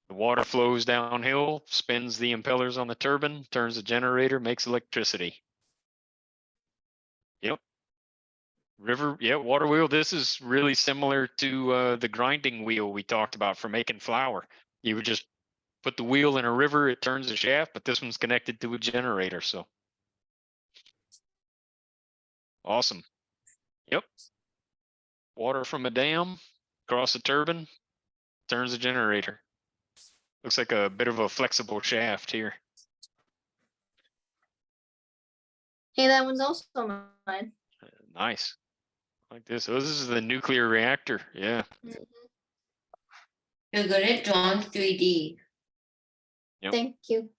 The water flows downhill, spins the impellers on the turbine, turns the generator, makes electricity. Yep. Water wheel. This is really similar to the grinding wheel we talked about for making flour. You would just put the wheel in a river, it turns the shaft, but this one's connected to a generator. So awesome. Yep. Water from a dam across the turbine, turns the generator. Looks like a bit of a flexible shaft here. Hey, that one's also mine. Nice. Like this. So this is the nuclear reactor. Yeah. You're good at drawing 3D. Yep. Thank you.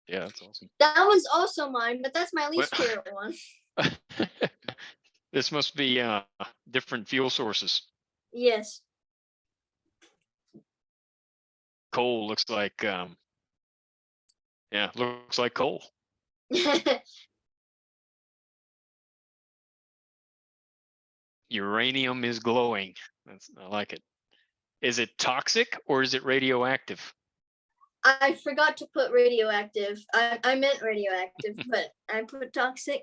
Yeah, that's awesome. That one's also mine, but that's my least What? favorite one. This must be different fuel sources. Yes. Coal looks like looks like coal. Uranium is glowing. I like it. Is it toxic or is it radioactive? I forgot to put radioactive. I meant radioactive, but I put toxic.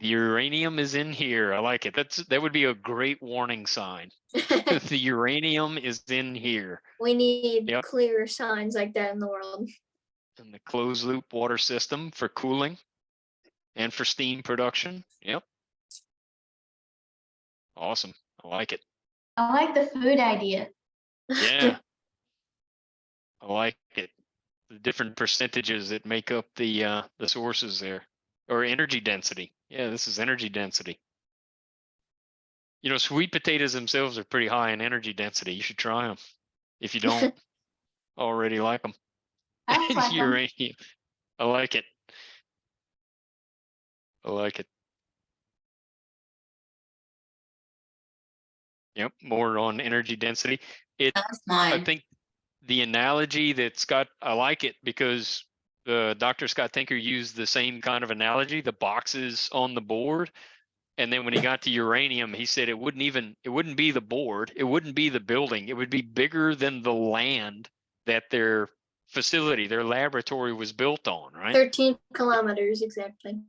The uranium is in here. I like it. That would be a great warning sign. The uranium is in here. We need Yep. clear signs like that in the world. And the closed loop water system for cooling and for steam production. Yep. Awesome. I like it. I like the food idea. Yeah. I like it. The different percentages that make up the sources there, or energy density. Yeah, this is energy density. Sweet potatoes themselves are pretty high in energy density. You should try them if you don't already like them. I like 'em. Uranium. I like it. I like it. Yep, more on energy density. That's I mine. think the analogy that Scott, I like it because Dr. Scott Tinker used the same kind of analogy, the boxes on the board. And then when he got to uranium, he said it wouldn't be the board, it wouldn't be the building, it would be bigger than the land that their facility, their laboratory was built on, right? 13 kilometers exactly.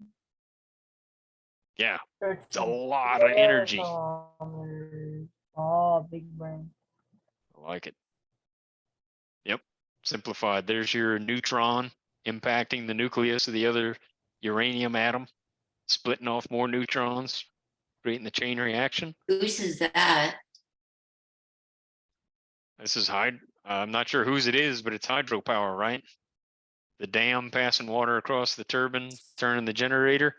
Yeah, it's a lot of energy. Oh, big brain. I like it. Yep, simplified. There's your neutron impacting the nucleus of the other uranium atom, splitting off more neutrons, creating the chain reaction. Whose is that? This is I'm not sure whose it is, but it's hydropower, right? The dam passing water across the turbine, turning the generator.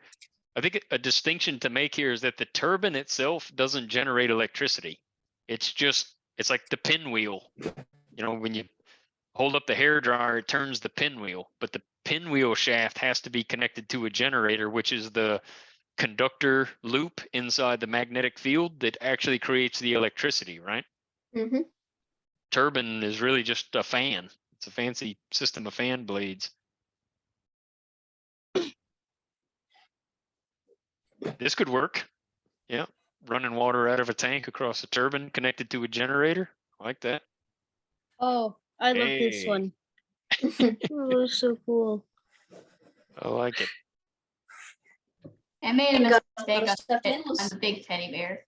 I think a distinction to make here is that the turbine itself doesn't generate electricity. It's like the pinwheel. When you hold up the hairdryer, it turns the pinwheel, but the pinwheel shaft has to be connected to a generator, which is the conductor loop inside the magnetic field that actually creates the electricity, right? Mm-hmm. Turbine is really just a fan. It's a fancy system of fan blades. This could work. Yeah, running water out of a tank across a turbine connected to a generator. I like that. Oh, I love this Hey. one. Oh, that's so cool. I like it. I made a You got mistake those on stuffed it. animals? I'm a big teddy bear.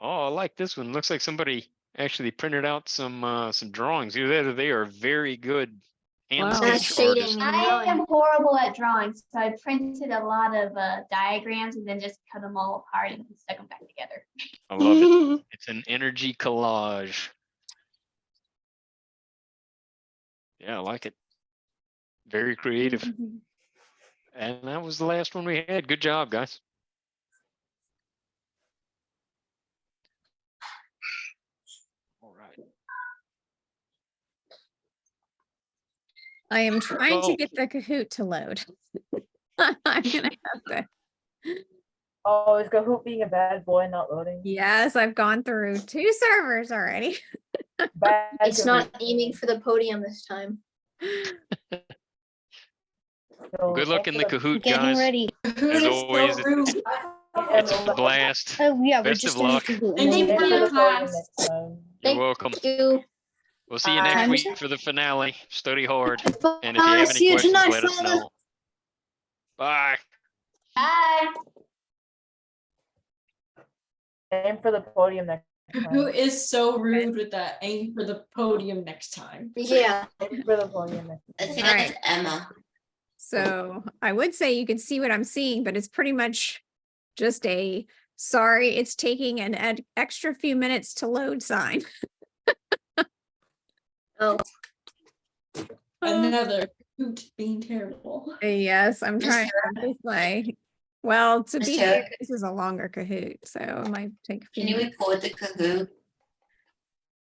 Oh, I like this one. Looks like somebody actually printed out some drawings. Either they are very good hand Wow. sketch Shading artists. and I drawing. am horrible at drawing, so I printed a lot of diagrams and then just cut them all apart and stuck them back together. I love it. It's an energy collage. Yeah, I like it. Very creative. And that was the last one we had. Good job, guys. All right. I am trying to So- get the Kahoot to load. I'm gonna have to. Oh, is Kahoot being a bad boy not loading? Yes, I've gone through 2 servers already. Bad It's not Kahoot. aiming for the podium this time. So, Good luck in the after Kahoot, Getting guys. ready. Kahoot As is always, so rude. It's a blast. Oh yeah, we're Best just of in the luck. Kahoot. And and thank then you we're for done. your class. You're Thank welcome. you. We'll see you Bye. next Time week is for the finale. Study hard. And if you Bye. have See any you questions, tonight, let us fellas. know. Bye. Bye. aim for the podium next time. Kahoot is so rude with that. Aim for the podium next time. Yeah. Aim for the podium next I time. think All that's right. Emma. So I would say you can see what I'm seeing, but it's pretty much just a sorry, it's taking an extra few minutes to load sign. Oh, Another Kahoot being terrible. Yes, I'm trying to Mr. play. Well, to be Mr. fair, this is a longer Kahoot, so it might take a few Can you minutes. report the Kahoot?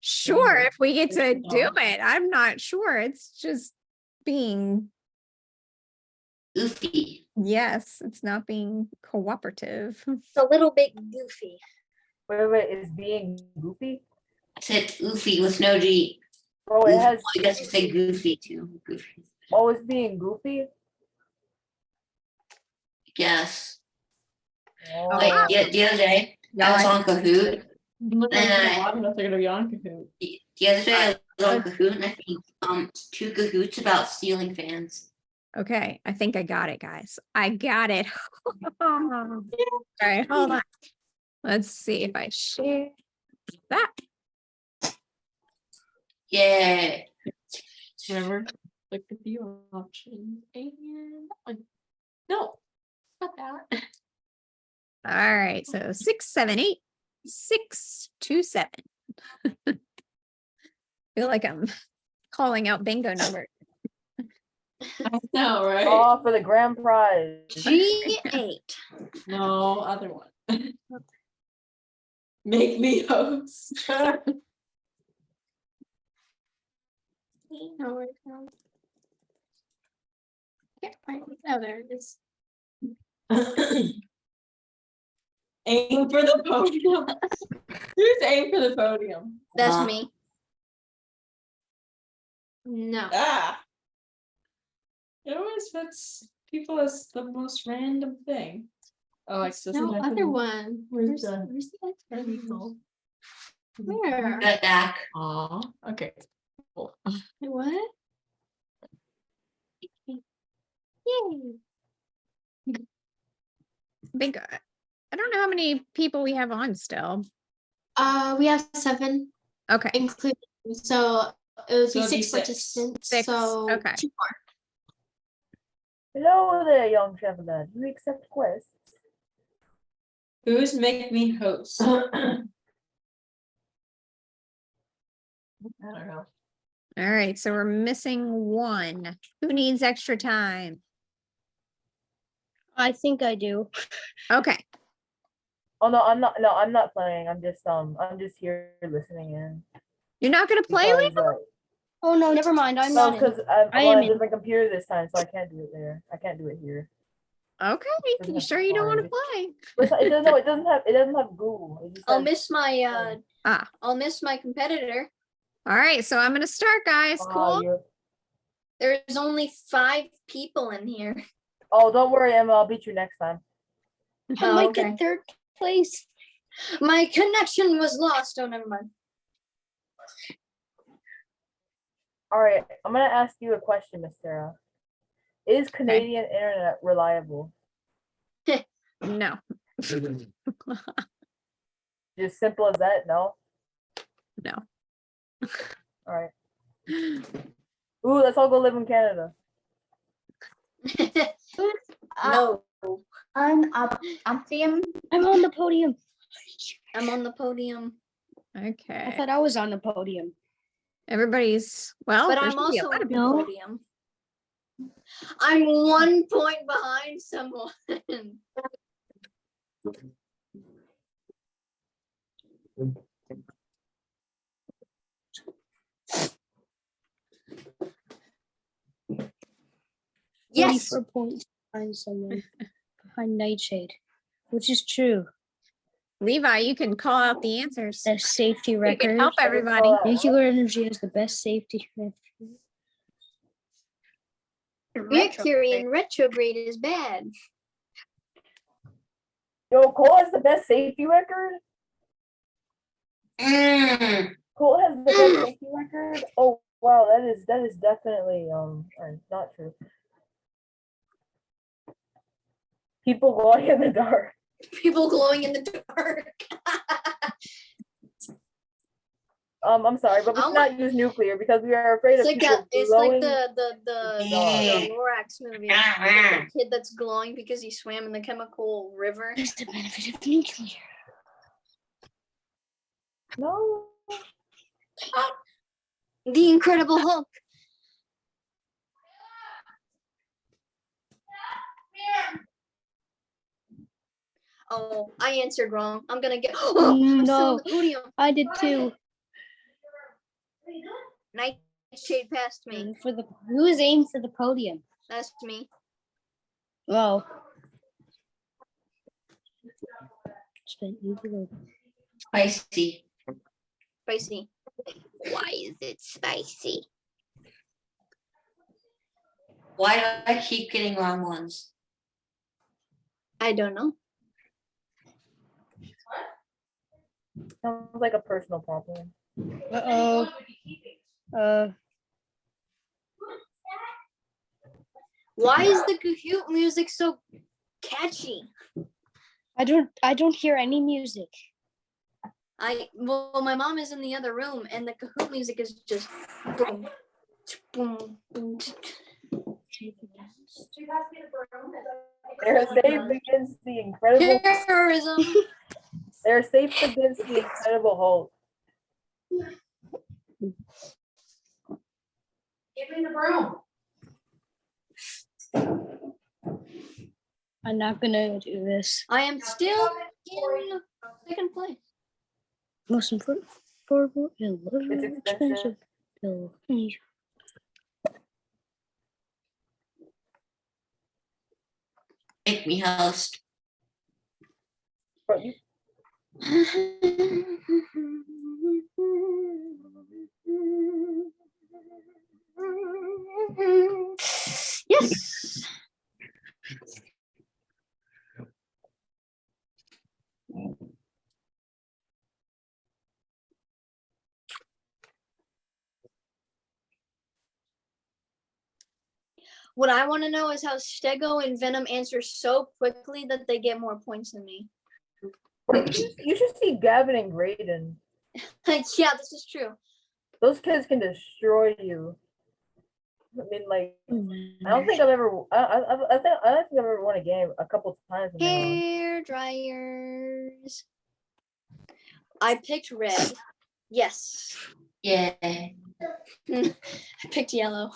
Sure, if we get to Yes, do no. it. I'm not sure. It's just being, Goofy. yes, it's not being cooperative. it's a little bit goofy. Wait, is being goofy? I said Oofy with no G. Oh, it Goofy. has. I guess you say Goofy too. Goofy. Oh, it's being goofy. Yes. Oh. Like the other day, I was on Kahoot. Look at And the bottom if they're gonna be on Kahoot. The other day I was on Kahoot and I found 2 Kahoots about ceiling fans. Okay, I think I got it, guys. I got it. All right, hold on. Let's see if I share that. Yay. Remember, click the view option and no, not that. All right, so 678 627. Feel like I'm calling out bingo numbers. I know, right? Oh, for the grand prize. G8. No, other one. Make me host. Oh, there it is. Aim for the podium. Who's aim for the podium? That's Uh, me. No. Ah. It always puts people as the most random thing. Oh, it's just No other one. Where's the- where's the other people? one? Where? Got back. Aw, okay. Cool. What? Yay. Bingo. I don't know how many people we have on still. We have 7, Okay, including, so it would So be it'd be 6 six. participants. 6, So okay. 2 more. Hello there, young Chevrolet. Do you accept quests? Who's make me host? I don't know. All right, so we're missing 1. Who needs extra time? I think I do. Okay, Oh no, I'm not. No, I'm not playing. I'm just here listening in. you're not gonna play with? Because, Oh no, never mind. I'm no, not. in. because I well, am I did in. my computer this time, so I can't do it there. I can't do it here. Okay, Doesn't you have sure you don't want to Safari. play? But it doesn't. No, it doesn't have. It doesn't have Google. It just I'll has- miss my Ah. I'll miss my competitor. All right, so I'm gonna start, guys. Ah, Cool. you're- There's only 5 people in here. Oh, don't worry, Emma. I'll beat you next time. I Oh, might okay. get third place. My connection was lost. Oh, never mind. All right, I'm gonna ask you a question, Miss Sarah. Is Canadian internet reliable? No. Just simple as that? No. No. All right. Ooh, let's all go live in Canada. No, Optium. I'm on the podium. I'm on the podium, I Okay. thought I was on the podium. Everybody's, well, but there I'm should be a also lot on of the people. No. podium. I'm 1 point behind someone. Yes. 44 points behind someone, behind Nightshade, which is true. Levi, you can call out the answers. Best safety You record. can help everybody. Nuclear energy has the best safety record. Mercury in retrograde is bad. Yo, Cole has the best safety record. Mm. Cole has the best safety record. Oh wow, that is definitely not true. People glowing in the dark. People glowing in the dark. I'm sorry, but we Oh cannot use nuclear because we are afraid It's of like people that. It's like glowing. the Lorax movie. The kid that's glowing because he swam in the chemical river. What's the benefit of nuclear? No. The Incredible Hulk. Oh, I answered wrong. I'm gonna get. Oh, I'm still on No. the podium. I did too. Nightshade passed me. For the who is aimed for the podium? That's me. Oh. Spent nuclear. Spicy. Spicy. Why is it spicy? Why do I keep getting wrong ones? I don't know. Sounds like a personal problem. Uh-oh. Why is the Kahoot music so catchy? I don't hear any music. Well, my mom is in the other room, and the Kahoot music is just boom, boom, boom. They're safe against the Incredible. Terrorism. They're safe against the Incredible Hulk. Give me the broom. I'm not gonna do this. I am still in second place. Most important, affordable, and It's expensive. Bill. Make me host. But you, Yes. What I want to know is how Stego and Venom answer so quickly that they get more points than me. you should see Gavin and Graydon. Like, yeah, this is true. Those kids can destroy you. I mean, like, I don't think I've ever. I don't think I've ever won a game a couple times. In a row. Hair dryers. I picked red. Yes. Yeah. I picked yellow.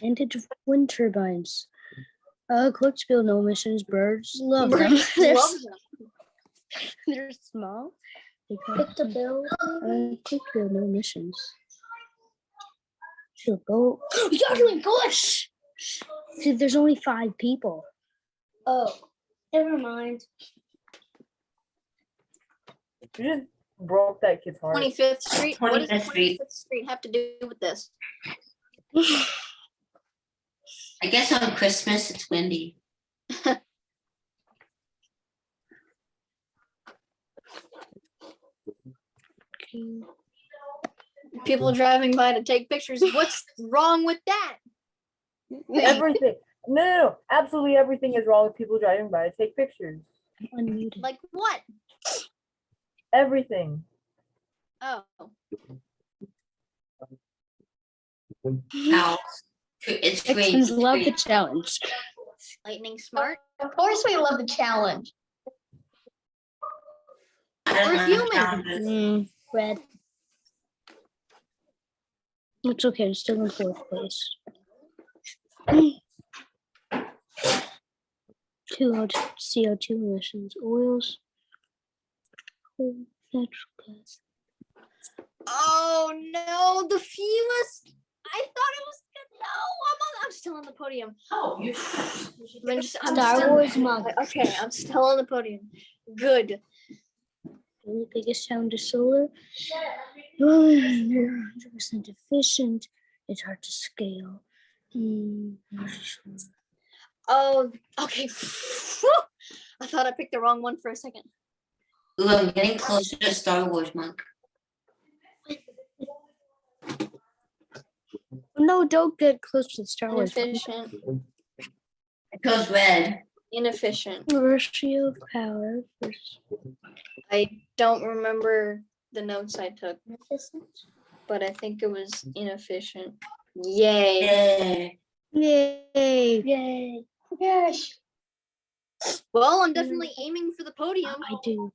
Vintage wind turbines. Quick spill, no emissions. Birds love them. Birds They're, love them. they're small. They Picked a bill. quick spill, no emissions. She'll go. You're doing Bush. See, there's only 5 people. Oh, never mind. You just broke that kid's heart. 25th Street. What does 25th Street. 25th Street have to do with this? I guess on Christmas it's windy. People driving by to take pictures. What's wrong with that? Everything. No, absolutely everything is wrong with people driving by to take pictures. Unmuted. Like what? Everything. Oh, Ow. It's great. Texans love the challenge. lightning smart. Of course, we love the challenge. We're human. Red. It's okay. I'm still in fourth place. CO2 emissions, oils, coal, natural gas. Oh no, the fewest. I thought it was good. No, I'm still on the podium. Oh, you. I'm Star still- Wars mug. Okay, I'm still on the podium. Good. The biggest challenge is solar. They're 100% efficient. It's hard to scale. Oh, okay. I thought I picked the wrong one for a second. Ooh, I'm getting closer to Star Wars monk. No, don't get close to the Star Wars. Inefficient. It goes red. Inefficient. Ratio of power versus I don't remember the notes I took, but I think it was inefficient. Yay. Yeah. Yay! Yay. Gosh. Well, I'm definitely aiming for the podium. I do.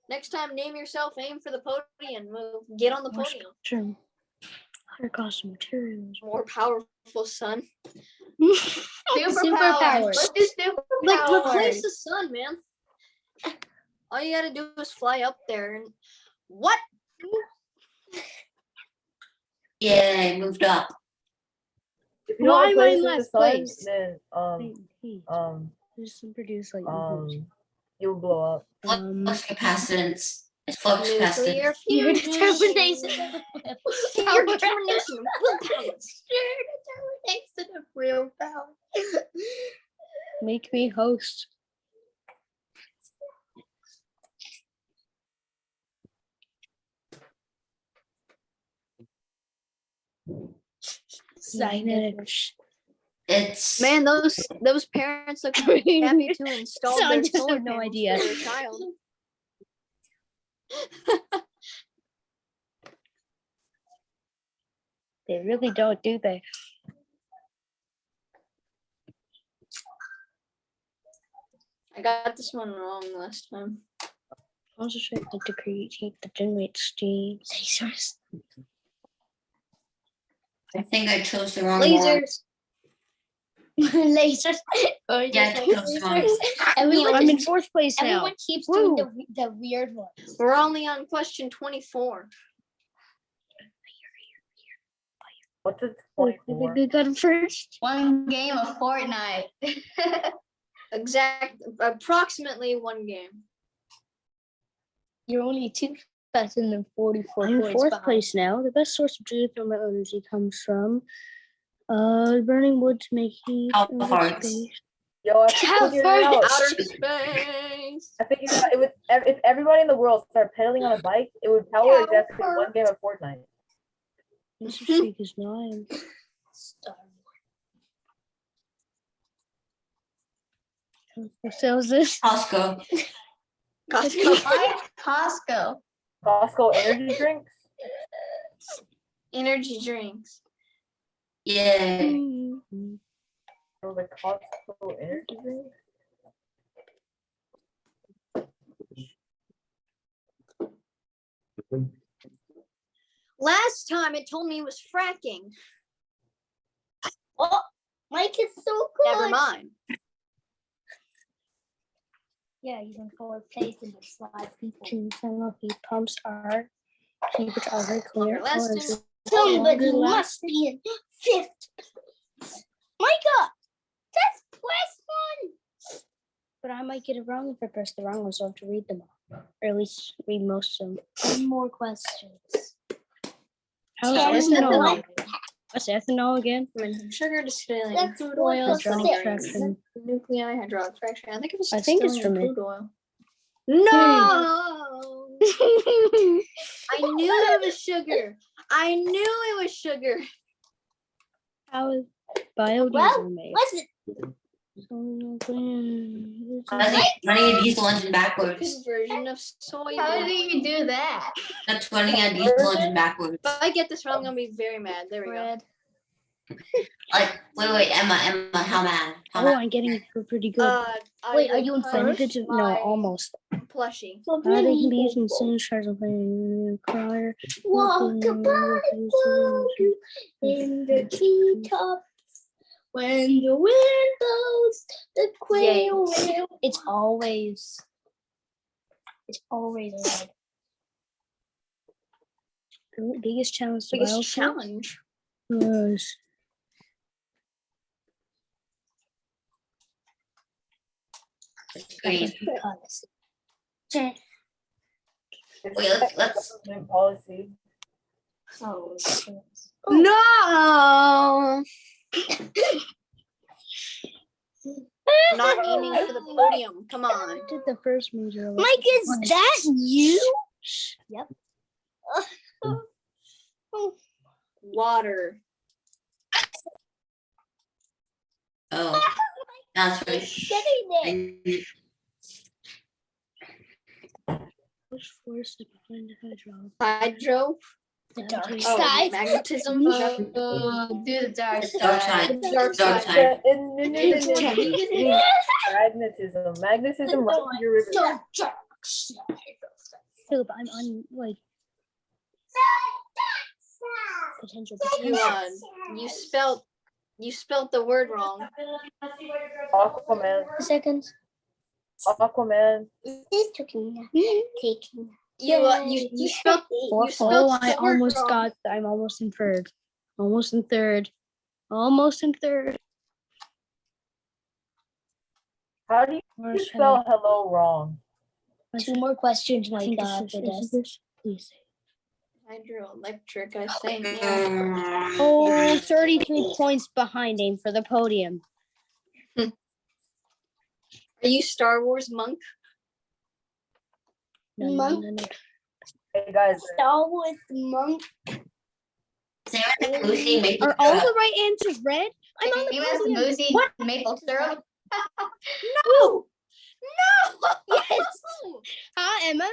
Next time, name yourself, aim for the podium. We'll get on the More podium. spectrum. Higher cost of materials. More powerful sun. Superpowers. Let's do Like, superpowers. replace the sun, man. All you gotta do is fly up there and what? Yay, moved up. If you don't Why am I in replace the last sun, place? then Hey, just just produce like you'll blow up. Flux capacitance. It's flux capacitance. Nuclear your fusion. determination. Your determination of willpower. Determination of real power. Make me host. Cybernetics. It's Man, those parents look happy to install their Someone just solar have no panels idea. for their child. They really don't, do they? I got this one wrong last time. Concentrate to create heat that generates steam. Lasers. I think I chose the wrong one. Lasers. Lasers. Yeah, I chose the wrong one. Everyone, I'm in fourth place now. everyone keeps doing Woo. the weird ones. We're only on question 24. What's a Oh, 24? we got him first. One game of Fortnite. Approximately one game. You're only 2,044 I'm in points fourth behind. place now. The best source of geothermal energy comes from burning wood to make heat. How outer far? space. Yo, I figured it out. Outer space. I figured it out. It would, if everybody in the world started pedaling on a bike, it would power exactly one game of Fortnite. Mr. Streak is 9. What sells this? Costco. Costco. Why Costco? Costco energy drinks. Energy drinks. Yay. Or the Costco energy drinks. Last time it told me it was fracking. Oh, Mike is so good. Never mind. Yeah, he's in fourth place in the slide people. Geothermal heat pumps are cheaper to operate, Longer cleaner, lasting. Tell me, but longer you last- must be in fifth place. Micah, that's plus one. But I might get it wrong if I press the wrong one, so I have to read them all. Or at least read most of them. One more questions. How Yeah, is you this know no what? What's ethanol again? Sugar distilling That's crude more oil, specific. Extraction. nuclei, hydraulic fracture. I think it was I think it's distilling from it. crude oil. No. I knew it was sugar. I knew it was sugar. How is biodiesel Well, made? What's it? Running a diesel engine backwards. Conversion of soy. How did you do that? That's running a diesel engine backwards. If I get this wrong, I'm gonna be very mad. There we go. Bread. Like, wait, Emma, how mad? How Oh, mad? I'm getting pretty good. I Wait, are would you in punch Benefits of, no, my almost. plushie. How they can be used in synthesize and crier. Walk about in the treetops when the wind blows the quail will. It's always red. The biggest challenge to Biggest biodiesel challenge. was It's green. Check. Wait, let's. Government policy. Oh, No. Not aiming for the podium. Come on. I did the first major. Mike, is that you? Yep. Water. Oh, that's right. Getting there. Which force is behind the hydro? Hydro. The dark Oh, side. magnetism. Do the dark Dark side. side. Dark Dark side. side. Magnetism. Magnetism runs your river. The dark side. Philip, I'm on like potential. You spelled the word wrong. Aquaman. Seconds. Aquaman. This taking. You spelled you spelled Oh, I the word almost wrong. got. I'm almost in third. Almost in third. Almost in third. How do you Where's spell hello wrong? Two more questions, I Mike. think For this is this. this. Please. Hydroelectric, I think. Oh, 33 points behind him for the podium. Are you Star Wars monk? No, Monk. no, no, no. Hey guys, Star Wars monk. Sarah and Lucy make Are all the right answers red? I'm on the Famous podium. smoothie maple syrup. No. Yes. Hi, Emma.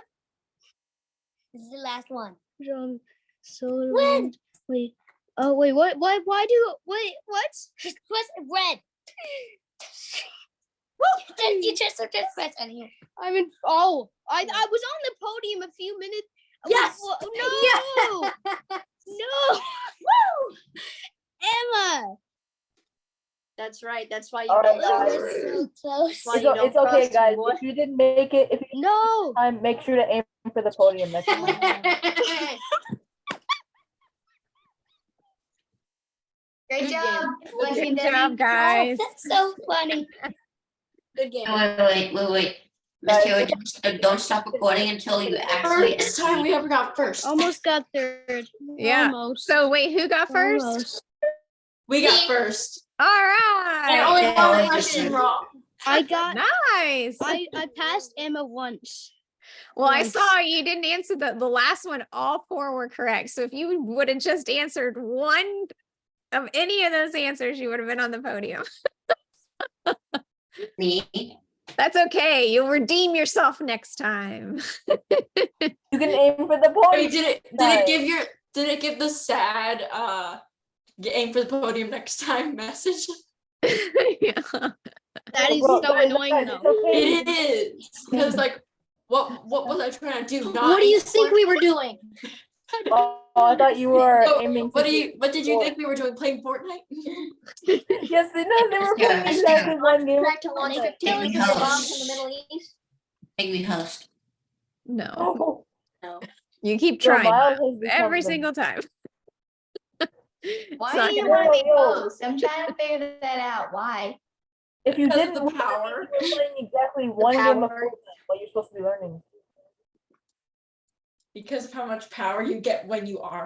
This is the last one. John, solar When? wind. Wait. Oh wait. What? Why? Why do? Wait. What? Just press red. You just press any. I'm in. Oh, I was on the podium a few minutes. Yes. No. No. Woo. Emma. That's right. That's why you All right, don't guys. cross. So close. Why you don't it's okay, cross, guys. boy. If you didn't make it, if you No. time, make sure to aim for the podium next time. Great Good job. game. Lexi Good Debbie. job, guys. That's so funny. Good game. Wait. Miss Taylor, don't stop recording until you actually. First time we ever got first. Almost got third. Yeah. Almost. So wait, who got first? Almost. We got first. All And right. only Yeah, one I question just- wrong. I got. Nice. I passed Emma once. Well, I Nice. saw you didn't answer the last one. All four were correct. So if you would have just answered one of any of those answers, you would have been on the podium. Me. That's okay. You'll redeem yourself next time. You can aim for the Wait, podium. did it give the sad aim for the podium next time message? Yeah. That is Well, so guys, annoying guys, though. it's okay. It is. Because like what was I trying to do? Not What do you aim think for- we were doing? Oh, I thought you were What- aiming. what did you think we were doing? Playing Fortnite? Yes, they were Yeah, playing exactly one game. Back to launch 15 Take me with the home. bombs in the Middle East? Make me host. No. Oh, No. You keep so trying Miles has become every the- single time. Why It's not do you gonna- want to be Yo. host? I'm trying to figure that out. Why? If you Because of didn't the power. you're playing exactly one game of power. Fortnite, what you're supposed to be learning. Because of how much power you get when you are